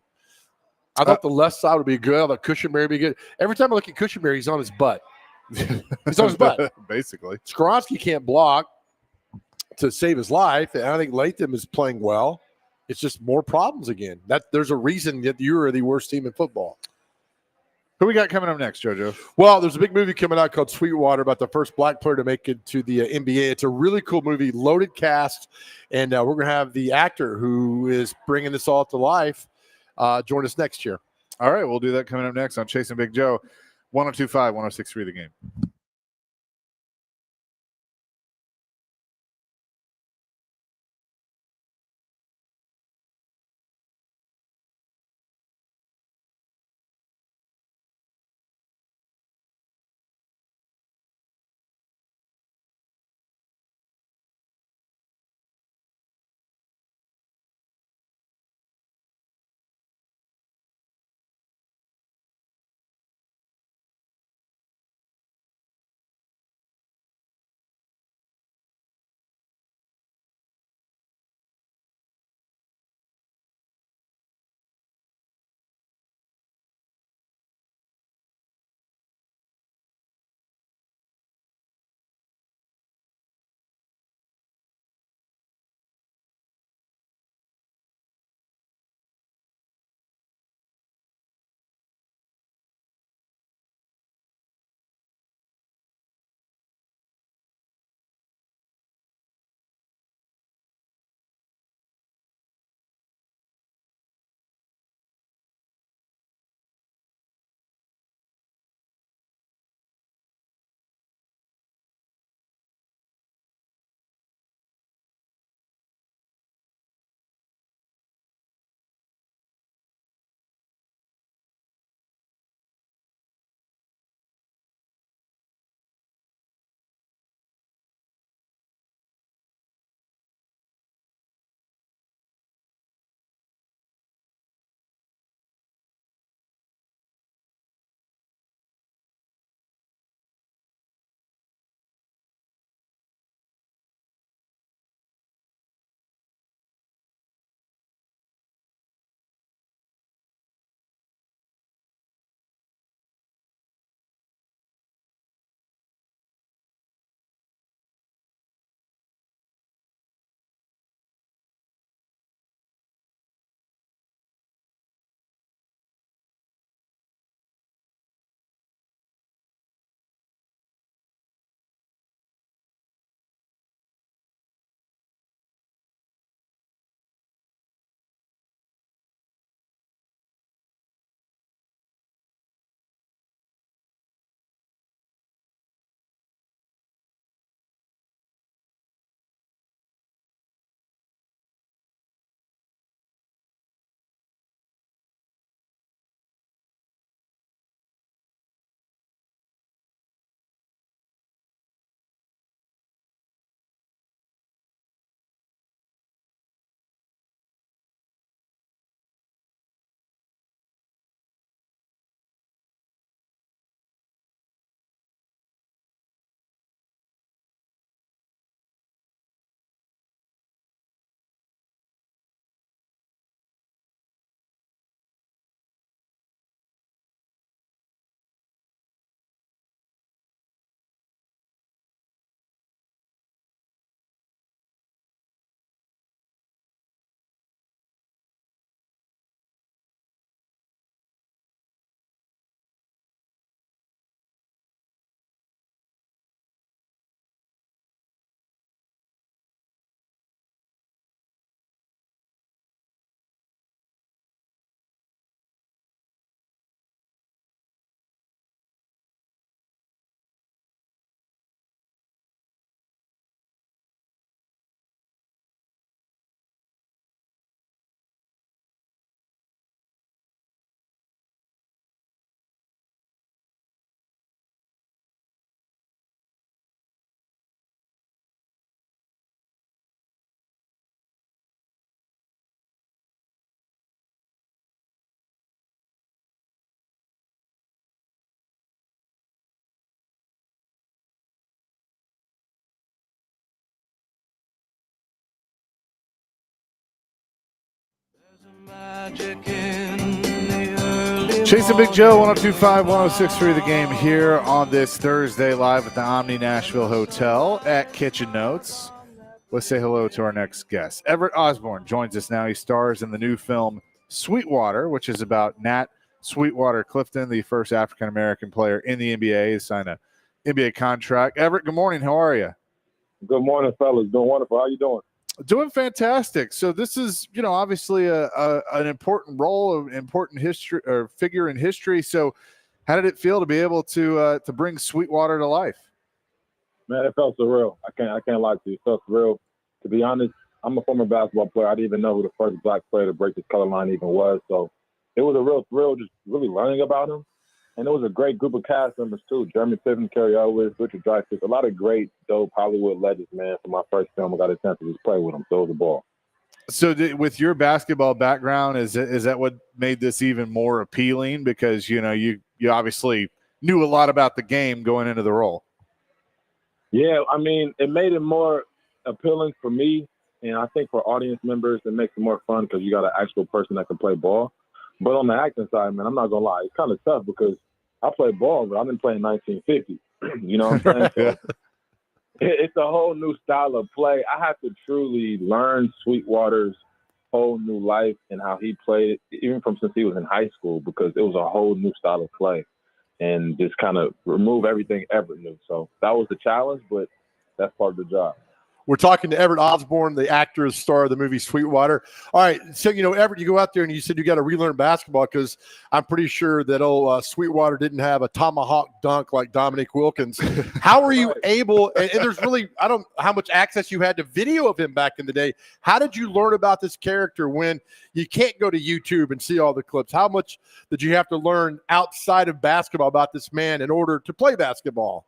I thought the left side would be good. I thought Cushenberry would be good. Every time I look at Cushenberry, he's on his butt. He's on his butt. Basically. Skoronski can't block to save his life, and I think Latham is playing well. It's just more problems again. There's a reason that you are the worst team in football. Who we got coming up next, JoJo? Well, there's a big movie coming out called Sweetwater about the first black player to make it to the NBA. It's a really cool movie, loaded cast, and we're going to have the actor who is bringing this all to life join us next year. All right, we'll do that coming up next on Chasing Big Joe, 102.5, 106.3 The Game. Chasing Big Joe, 102.5, 106.3 The Game here on this Thursday live at the Omni Nashville Hotel at Kitchen Notes. Let's say hello to our next guest. Everett Osborne joins us now. He stars in the new film Sweetwater, which is about Nat Sweetwater Clifton, the first African-American player in the NBA. He signed an NBA contract. Everett, good morning. How are you? Good morning, fellas. Doing wonderful. How you doing? Doing fantastic. So this is, obviously an important role, an important history or figure in history. So how did it feel to be able to bring Sweetwater to life? Man, it felt surreal. I can't lie to you. It felt surreal. To be honest, I'm a former basketball player. I didn't even know who the first black player to break this color line even was. So it was a real thrill just really learning about him. And it was a great group of cast members, too. Jeremy Piven, Carrie Elwes, Richard Dreyfuss, a lot of great, dope Hollywood legends, man. For my first film, I got a chance to just play with them. So it was a ball. So with your basketball background, is that what made this even more appealing? Because, you obviously knew a lot about the game going into the role. Yeah, I mean, it made it more appealing for me. And I think for audience members, it makes it more fun because you got an actual person that can play ball. But on the acting side, man, I'm not going to lie. It's kind of tough because I play ball, but I've been playing 1950. You know what I'm saying? So it's a whole new style of play. I have to truly learn Sweetwater's whole new life and how he played, even from since he was in high school, because it was a whole new style of play and just kind of remove everything Everett knew. So that was the challenge, but that's part of the job. We're talking to Everett Osborne, the actor, star of the movie Sweetwater. All right, so, Everett, you go out there and you said you got to relearn basketball because I'm pretty sure that Sweetwater didn't have a tomahawk dunk like Daunic Wilkins. How were you able, and there's really, I don't know how much access you had to video of him back in the day. How did you learn about this character when you can't go to YouTube and see all the clips? How much did you have to learn outside of basketball about this man in order to play basketball?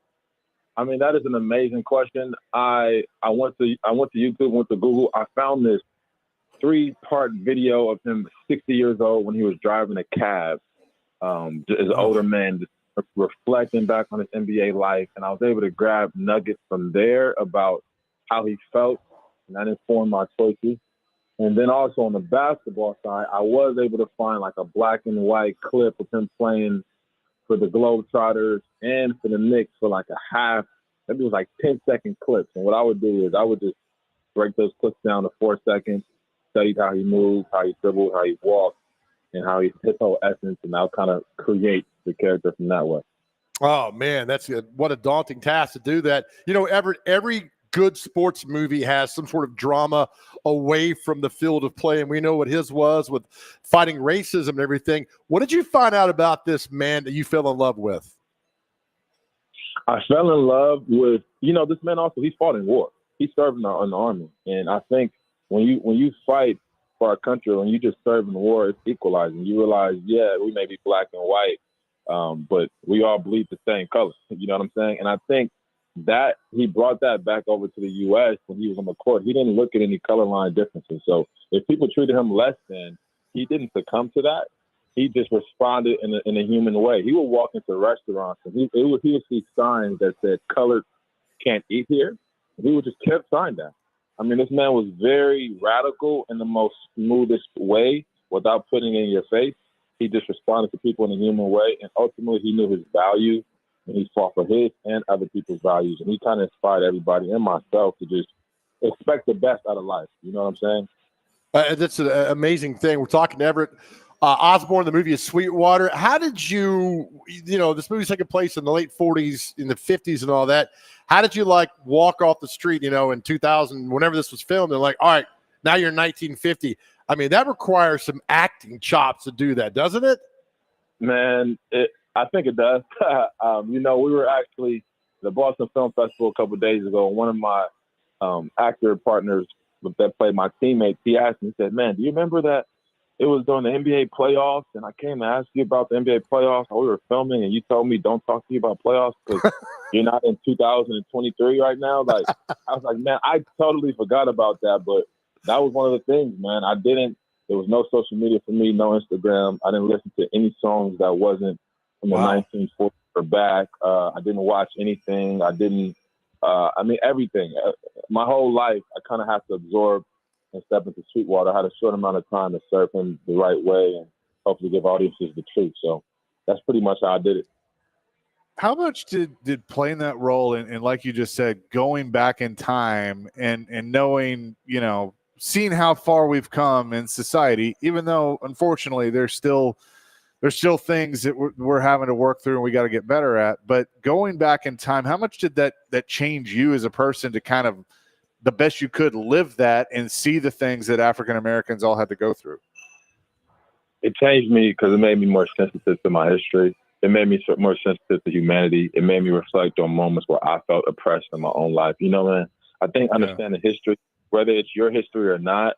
I mean, that is an amazing question. I went to YouTube, went to Google. I found this 3-part video of him 60 years old when he was driving a cab, as an older man, just reflecting back on his NBA life. And I was able to grab nuggets from there about how he felt, and that informed my choices. And then also on the basketball side, I was able to find like a black and white clip of him playing for the Globetrotters and for the Knicks for like a half. Maybe it was like 10-second clips. And what I would do is I would just break those clips down to 4 seconds, study how he moved, how he dribbled, how he walked, and how his whole essence, and I'll kind of create the character from that way. Oh, man, what a daunting task to do that. Everett, every good sports movie has some sort of drama away from the field of play, and we know what his was with fighting racism and everything. What did you find out about this man that you fell in love with? I fell in love with, this man also, he fought in war. He served in the army. And I think when you fight for our country, when you just serve in war, it's equalizing. You realize, yeah, we may be black and white, but we all bleed the same color. You know what I'm saying? And I think that he brought that back over to the U.S. when he was on the court. He didn't look at any color line differences. So if people treated him less than, he didn't succumb to that. He just responded in a human way. He would walk into restaurants and he would see signs that said "colored can't eat here." He would just keep sign that. I mean, this man was very radical in the most smoothest way without putting it in your face. He just responded to people in a human way, and ultimately he knew his value, and he fought for his and other people's values. And he kind of inspired everybody and myself to just expect the best out of life. You know what I'm saying? That's an amazing thing. We're talking to Everett Osborne. The movie is Sweetwater. How did you, this movie's taking place in the late 40s, in the 50s and all that. How did you walk off the street, in 2000, whenever this was filmed, and all right, now you're in 1950. I mean, that requires some acting chops to do that, doesn't it? Man, I think it does. We were actually at the Boston Film Festival a couple of days ago, and one of my actor partners that played my teammates, he asked me, he said, "Man, do you remember that it was during the NBA playoffs, and I came to ask you about the NBA playoffs, and we were filming, and you told me don't talk to you about playoffs because you're not in 2023 right now?" Like, I was like, man, I totally forgot about that, but that was one of the things, man. There was no social media for me, no Instagram. I didn't listen to any songs that wasn't from the 1940s or back. I didn't watch anything. I didn't, everything. My whole life, I kind of have to absorb and step into Sweetwater. I had a short amount of time to serve him the right way and hopefully give audiences the truth. So that's pretty much how I did it. How much did playing that role and like you just said, going back in time and knowing, you know, seeing how far we've come in society, even though unfortunately there's still things that we're having to work through and we got to get better at, but going back in time, how much did that change you as a person to kind of the best you could live that and see the things that African Americans all had to go through? It changed me because it made me more sensitive to my history. It made me more sensitive to humanity. It made me reflect on moments where I felt oppressed in my own life. You know, man, I think understanding history, whether it's your history or not,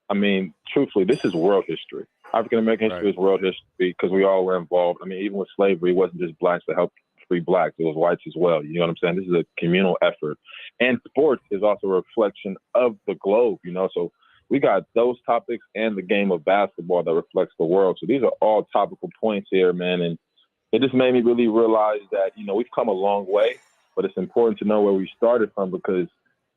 I mean, truthfully, this is world history. African-American history is world history because we all were involved. I mean, even with slavery, it wasn't just blacks that helped free blacks. It was whites as well. You know what I'm saying? This is a communal effort. And sports is also a reflection of the globe, you know? So we got those topics and the game of basketball that reflects the world. So these are all topical points here, man. And it just made me really realize that, you know, we've come a long way, but it's important to know where we started from because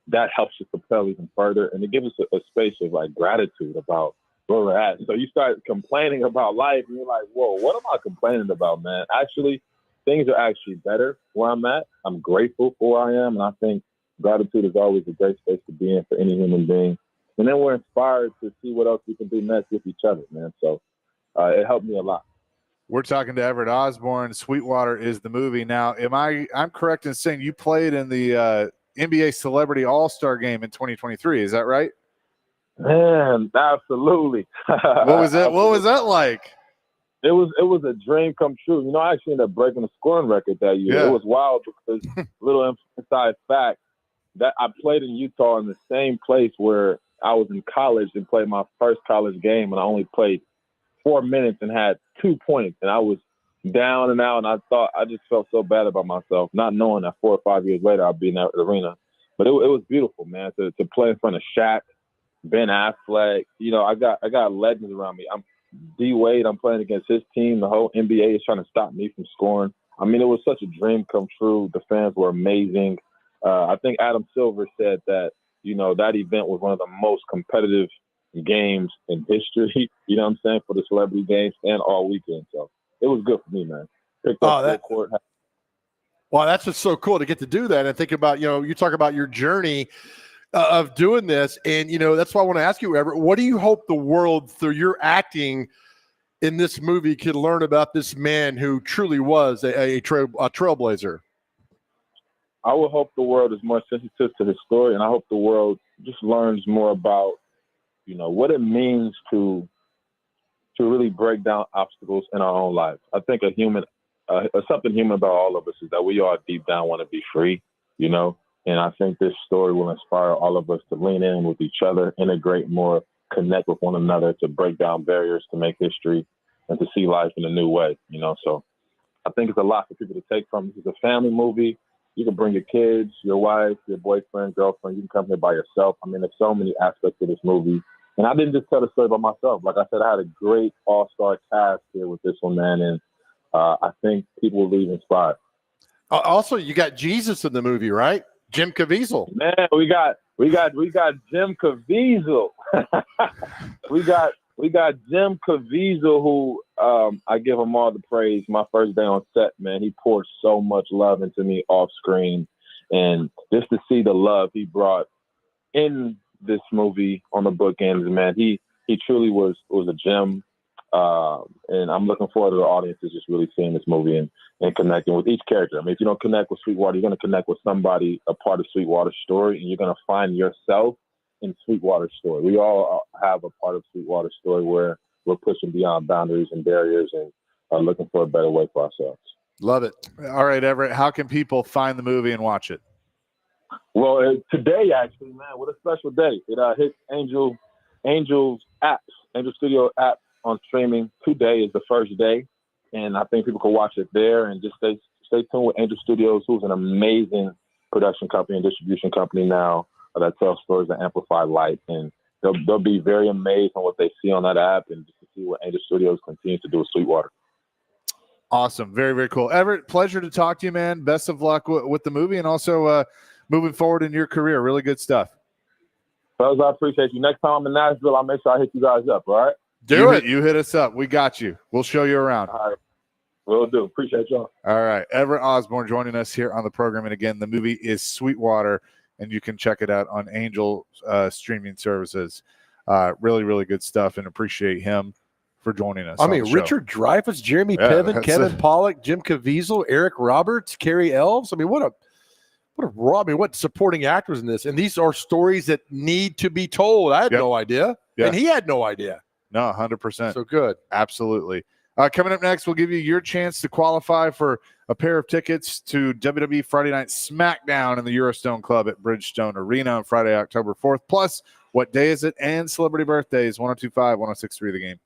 that helps us propel even further. And it gives us a space of like gratitude about where we're at. So you start complaining about life and you're like, whoa, what am I complaining about, man? Actually, things are actually better where I'm at. I'm grateful for where I am. And I think gratitude is always a great space to be in for any human being. And then we're inspired to see what else we can do next with each other, man. So it helped me a lot. We're talking to Everett Osborne. Sweetwater is the movie. Now, I'm correct in saying you played in the NBA Celebrity All-Star Game in 2023. Is that right? Man, absolutely. What was that? What was that like? It was a dream come true. You know, I actually ended up breaking the scoring record that year. Yeah. It was wild because little inside fact that I played in Utah in the same place where I was in college and played my first college game, and I only played 4 minutes and had 2 points, and I was down and out, and I just felt so bad about myself, not knowing that 4 or 5 years later I'd be in that arena. But it was beautiful, man, to play in front of Shaq, Ben Affleck. You know, I got legends around me. I'm D Wade. I'm playing against his team. The whole NBA is trying to stop me from scoring. I mean, it was such a dream come true. The fans were amazing. I think Adam Silver said that, you know, that event was one of the most competitive games in history, you know what I'm saying, for the celebrity games and all weekend. So it was good for me, man. Picked up full court. Well, that's just so cool to get to do that and think about, you know, you talk about your journey of doing this. And, you know, that's why I want to ask you, Everett, what do you hope the world through your acting in this movie could learn about this man who truly was a trailblazer? I would hope the world is more sensitive to his story, and I hope the world just learns more about, you know, what it means to really break down obstacles in our own life. I think something human about all of us is that we all deep down want to be free, you know, and I think this story will inspire all of us to lean in with each other, integrate more, connect with one another, to break down barriers, to make history, and to see life in a new way, you know. So I think it's a lot for people to take from. This is a family movie. You can bring your kids, your wife, your boyfriend, girlfriend. You can come here by yourself. I mean, there's so many aspects of this movie. And I didn't just tell the story by myself. Like I said, I had a great all-star cast here with this one, man. And I think people will leave inspired. Also, you got Jesus in the movie, right? Jim Caviezel. Man, we got Jim Caviezel. we got Jim Caviezel, who I give him all the praise. My first day on set, man, he poured so much love into me off screen, and just to see the love he brought in this movie on the bookends, man, he truly was a gem. And I'm looking forward to the audiences just really seeing this movie and connecting with each character. I mean, if you don't connect with Sweetwater, you're going to connect with somebody, a part of Sweetwater's story, and you're going to find yourself in Sweetwater's story. We all have a part of Sweetwater's story where we're pushing beyond boundaries and barriers and are looking for a better way for ourselves. Love it. All right, Everett, how can people find the movie and watch it? Well, today, actually, man, what a special day. It hits Angel's apps, Angel Studio app on streaming. Today is the first day, and I think people can watch it there and just stay tuned with Angel Studios, who's an amazing production company and distribution company now that tells stories that amplify light. And they'll be very amazed on what they see on that app and just to see what Angel Studios continues to do with Sweetwater. Awesome. Very, very cool. Everett, pleasure to talk to you, man. Best of luck with the movie and also moving forward in your career. Really good stuff. Fellas, I appreciate you. Next time I'm in Nashville, I'll make sure I hit you guys up, all right? You hit us up. We got you. We'll show you around. All right. Will do. Appreciate y'all. All right. Everett Osborne joining us here on the program. And again, the movie is Sweetwater, and you can check it out on Angel streaming services. Really, really good stuff, and appreciate him for joining us. I mean, Richard Dreyfuss, Jeremy Piven, Kevin Pollak, Jim Caviezel, Eric Roberts, Carrie Elves. I mean, what supporting actors in this? And these are stories that need to be told. I had no idea, and he had no idea. No, 100%. So good. Absolutely. Coming up next, we'll give you your chance to qualify for a pair of tickets to WWE Friday Night SmackDown in the Eurostone Club at Bridgestone Arena on Friday, October 4th. Plus, what day is it? And celebrity birthdays, 1025, 1063 The Game.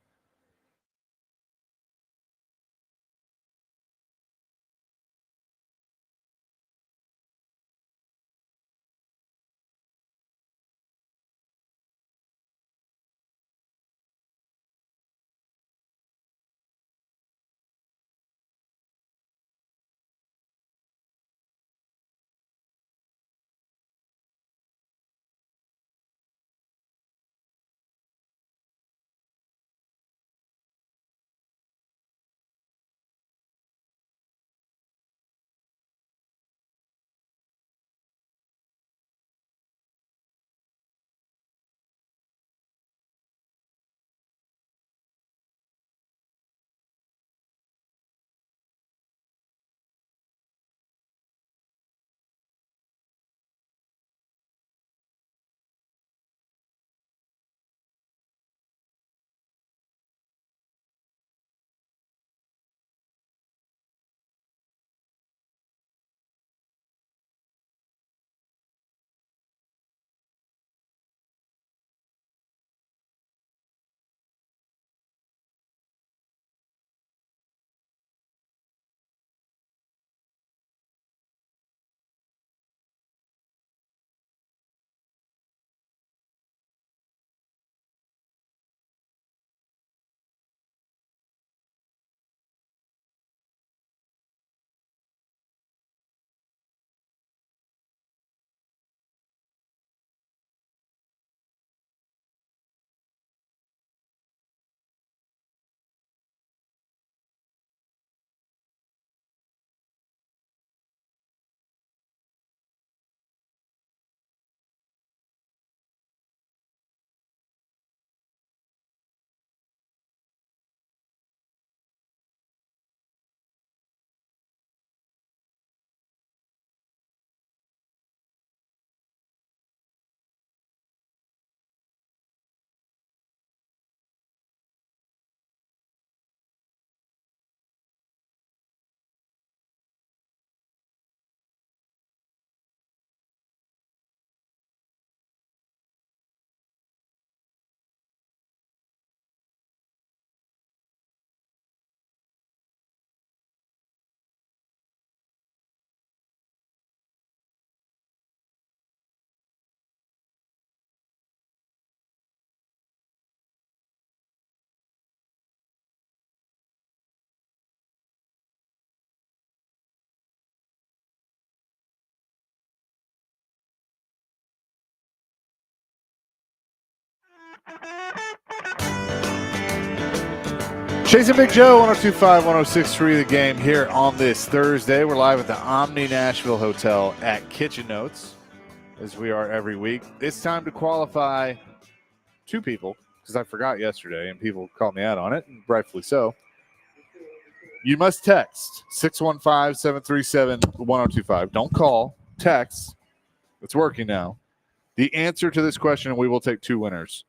Chasing Big Joe, 1025, 1063 The Game here on this Thursday. We're live at the Omni Nashville Hotel at Kitchen Notes, as we are every week. It's time to qualify two people, because I forgot yesterday, and people called me out on it, and rightfully so. You must text 615-737-1025. Don't call, text. It's working now. The answer to this question, and we will take two winners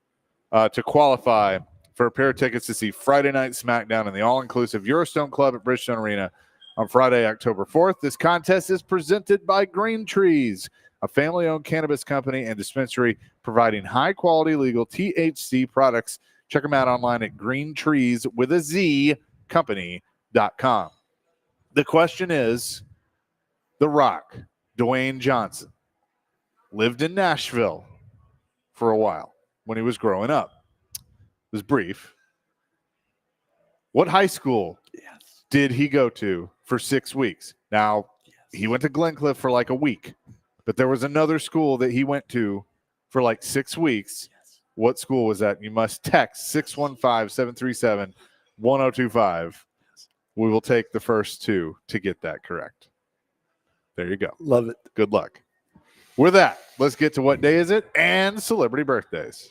to qualify for a pair of tickets to see Friday Night SmackDown in the all-inclusive Eurostone Club at Bridgestone Arena on Friday, October 4th. This contest is presented by Green Trees, a family-owned cannabis company and dispensary providing high-quality legal THC products. Check them out online at greentreescompany.com. The question is, The Rock, Dwayne Johnson, lived in Nashville for a while when he was growing up. It was brief. What high school did he go to for 6 weeks? Now, he went to Glencliff for like a week, but there was another school that he went to for like 6 weeks. What school was that? You must text 615-737-1025. We will take the first 2 to get that correct. There you go. Love it. Good luck. With that, let's get to what day is it and celebrity birthdays.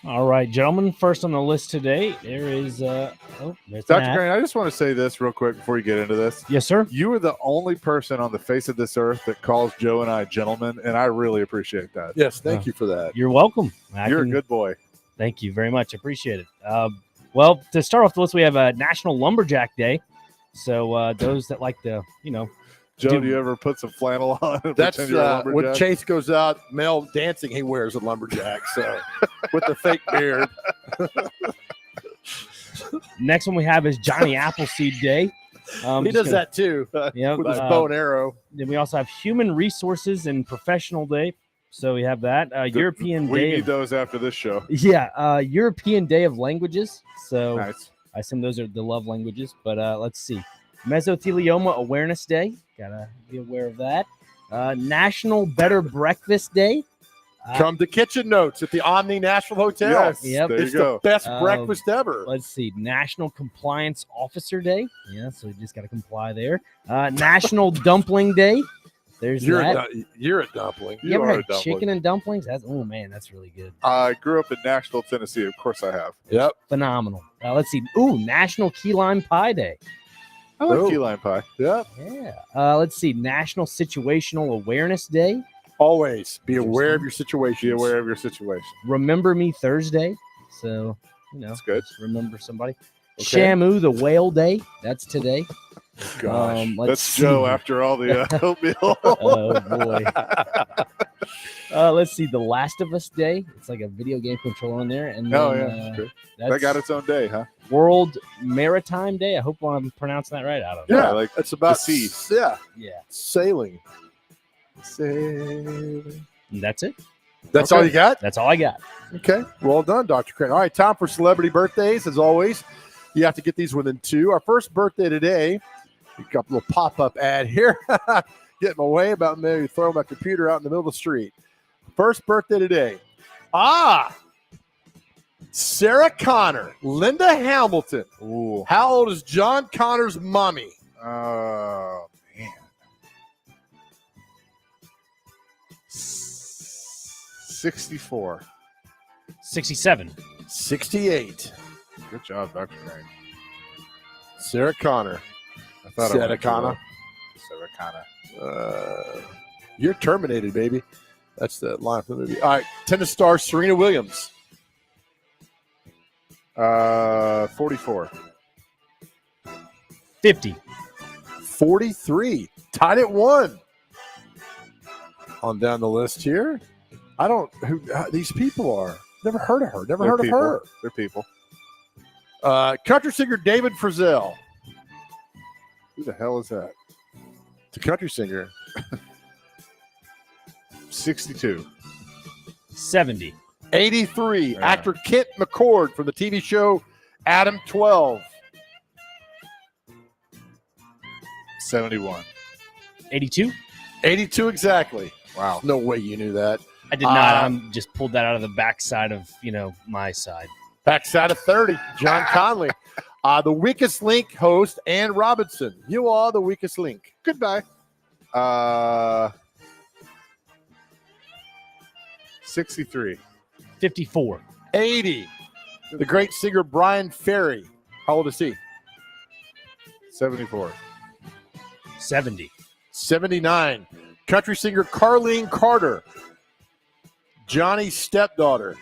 All right, gentlemen. First on the list today, there is there's Dr. Matt. Crane, I just want to say this real quick before you get into this. Yes, sir. You are the only person on the face of this earth that calls Joe and I gentlemen, and I really appreciate that. Yes, thank you for that. You're welcome. You're a good boy. Thank you very much. Appreciate it. Well, to start off the list, we have a National Lumberjack Day. So those that like to, Joe, do you ever put some flannel on? And That's pretend you're a when lumberjack? Chase goes out male dancing, he wears a lumberjack. So with the fake beard. Next one we have is Johnny Appleseed Day. He does that too. Yeah, with his bow and arrow. Then we also have Human Resources and Professional Day. So we have that. European we Day. need those after this show. Yeah, European Day of Languages. So Nice. I assume those are the love languages. But let's see. Mesothelioma Awareness Day. Gotta be aware of that. National Better Breakfast Day. Come to Kitchen Notes at the Omni National Hotel. Yes, Yep. there It's you go. the best breakfast ever. Let's see. National Compliance Officer Day. Yeah, so you just got to comply there. National Dumpling Day. There's You're that. you're a dumpling. You ever are a had dumpling. chicken and dumplings? Oh, man, that's really good. I grew up in Nashville, Tennessee. Of course I have. Yep. Phenomenal. Let's see. Ooh, National Key Lime Pie Day. I like Oh. key lime pie. Yep. Yeah. Let's see. National Situational Awareness Day. Always be aware of your situation. Be aware of your situation. Remember Me Thursday. So, That's good. just remember somebody. Okay. Shamu the Whale Day. That's today. Gosh. Let's That's see. Joe after all the oatmeal. Oh boy. Let's see. The Last of Us Day. It's like a video game controller in there. And Oh, then, yeah. Good. that's That got its own day, huh? World Maritime Day. I hope I'm pronouncing that right. I don't know. Yeah, like it's about the sea. Yeah, Yeah. sailing. And that's it. That's Okay. all you got? That's all I got. Okay. Well done, Dr. Crane. All right, time for celebrity birthdays. As always, you have to get these within 2. Our first birthday today, we got a little pop-up ad here. Getting my way about maybe throw my computer out in the middle of the street. First birthday today. Sarah Connor, Linda Hamilton. Ooh. How old is John Connor's mommy? Oh, man. 64. 67. 68. Good job, Dr. Crane. Sarah Connor. I thought Sarah I went too Connor. low. Sarah Connor. You're terminated, baby. That's the line from the movie. All right, tennis star Serena Williams. 44. 50. 43. Tied at 1. On down the list here. I don't who these people are. Never heard of her. Never They're heard people. of her. They're people. Country singer David Frizzell. Who the hell is that? The country singer. 62. 70. 83. Yeah. Actor Kent McCord from the TV show Adam 12. 71. 82. 82 exactly. Wow. No way you knew that. I did not. I'm just pulled that out of the backside of, my side. Backside of 30, John Conley. The Weakest Link host, Ann Robinson. You are the weakest link. Goodbye. 63. 54. 80. The great singer Brian Ferry. How old is he? 74. 70. 79. Country singer Carlene Carter. Johnny's stepdaughter.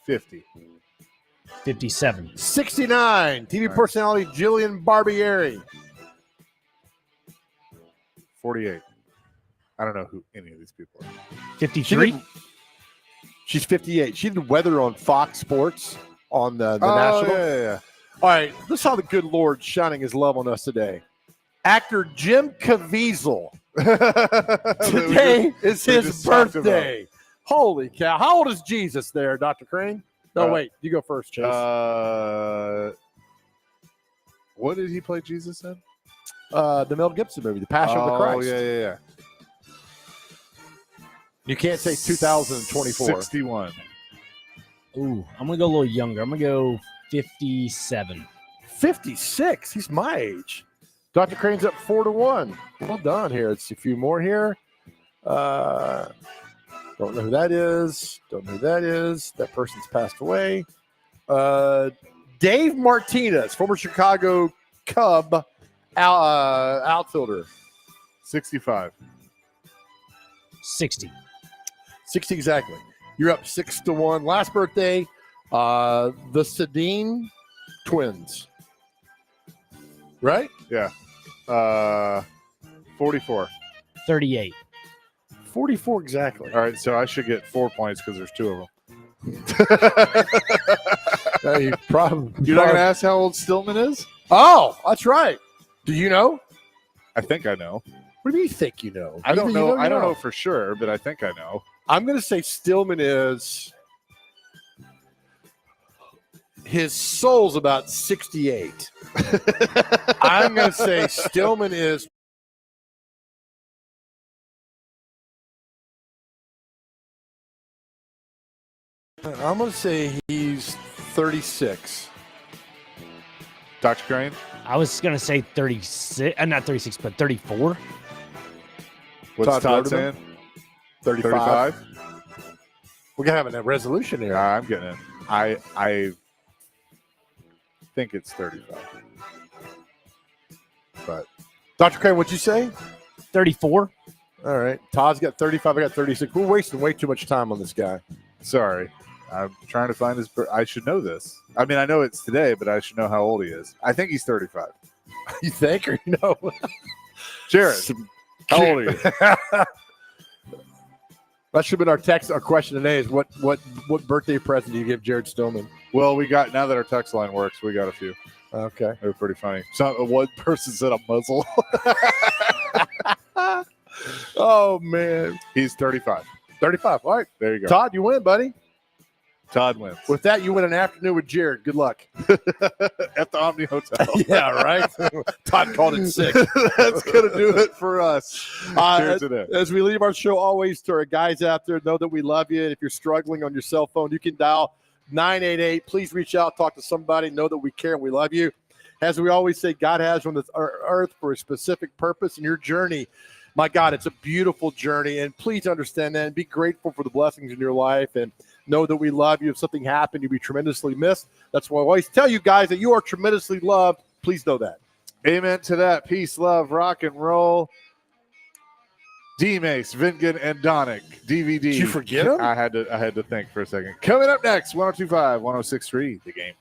50. 57. 69. TV personality Jillian Barbieri. 48. I don't know who any of these people are. 53. She's 58. She did weather on Fox Sports on the National. Yeah. All right, let's how the good Lord shining his love on us today. Actor Jim Caviezel. Today is we his just talked birthday. Holy cow. How old is Jesus there, Dr. Crane? No, wait. You go first, Chase. What did he play Jesus in? The Mel Gibson movie, The Passion of the Christ. Oh, yeah. You can't say 2024. 61. Ooh, I'm gonna go a little younger. I'm gonna go 57. 56. He's my age. Dr. Crane's up 4-1. Well done here. It's a few more here. Don't know who that is. That person's passed away. Dave Martinez, former Chicago Cub outfielder. 65. 60. 60 exactly. You're up 6-1. Last birthday, the Sedin twins. Right? Yeah. 44. 38. 44 exactly. All right, so I should get 4 points because there's 2 of them. You probably, You're not going to ask how old Stillman is? Oh, that's right. Do you know? I think I know. What do you think you know? I don't Either know. you I don't you know for sure, but I think I know. I'm going to say Stillman is. His soul's about 68. I'm going to say Stillman is. I'm going to say he's 36. Dr. Crane? I was gonna say 36. Not 36, but 34. What's Todd Reutemann? saying? 35. We're going to have a resolution here. I'm getting it. I think it's 35. But Dr. Crane, what'd you say? 34. All right. Todd's got 35. I got 36. We're wasting way too much time on this guy. sorry. I'm trying to find his I should know this. I mean, I know it's today, but I should know how old he is. I think he's 35. You think or you know? Jared, how old are you? That should have been our text. Our question today is what birthday present do you give Jared Stillman? Well, we got, now that our text line works, we got a few. Okay. They're pretty funny. So one person said a muzzle. Oh, man. He's 35. 35. All right. There you go. Todd, you win, buddy. Todd wins. With that, you win an afternoon with Jared. Good luck. At the Omni Hotel. Yeah, right? Todd called it 6. That's going to do it for us. As we leave our show, always to our guys out there, know that we love you. And if you're struggling on your cell phone, you can dial 988. Please reach out, talk to somebody. Know that we care and we love you. As we always say, God has you on this earth for a specific purpose, and your journey, my God, it's a beautiful journey. And please understand that and be grateful for the blessings in your life, and know that we love you. If something happened, you'll be tremendously missed. That's why I always tell you guys that you are tremendously loved. Please know that. Amen to that. Peace, love, rock and roll. DMase, Vingan, and Daunic DVD. Did you forget him? I had to think for a second. Coming up next, 102.5, 106.3, The Game.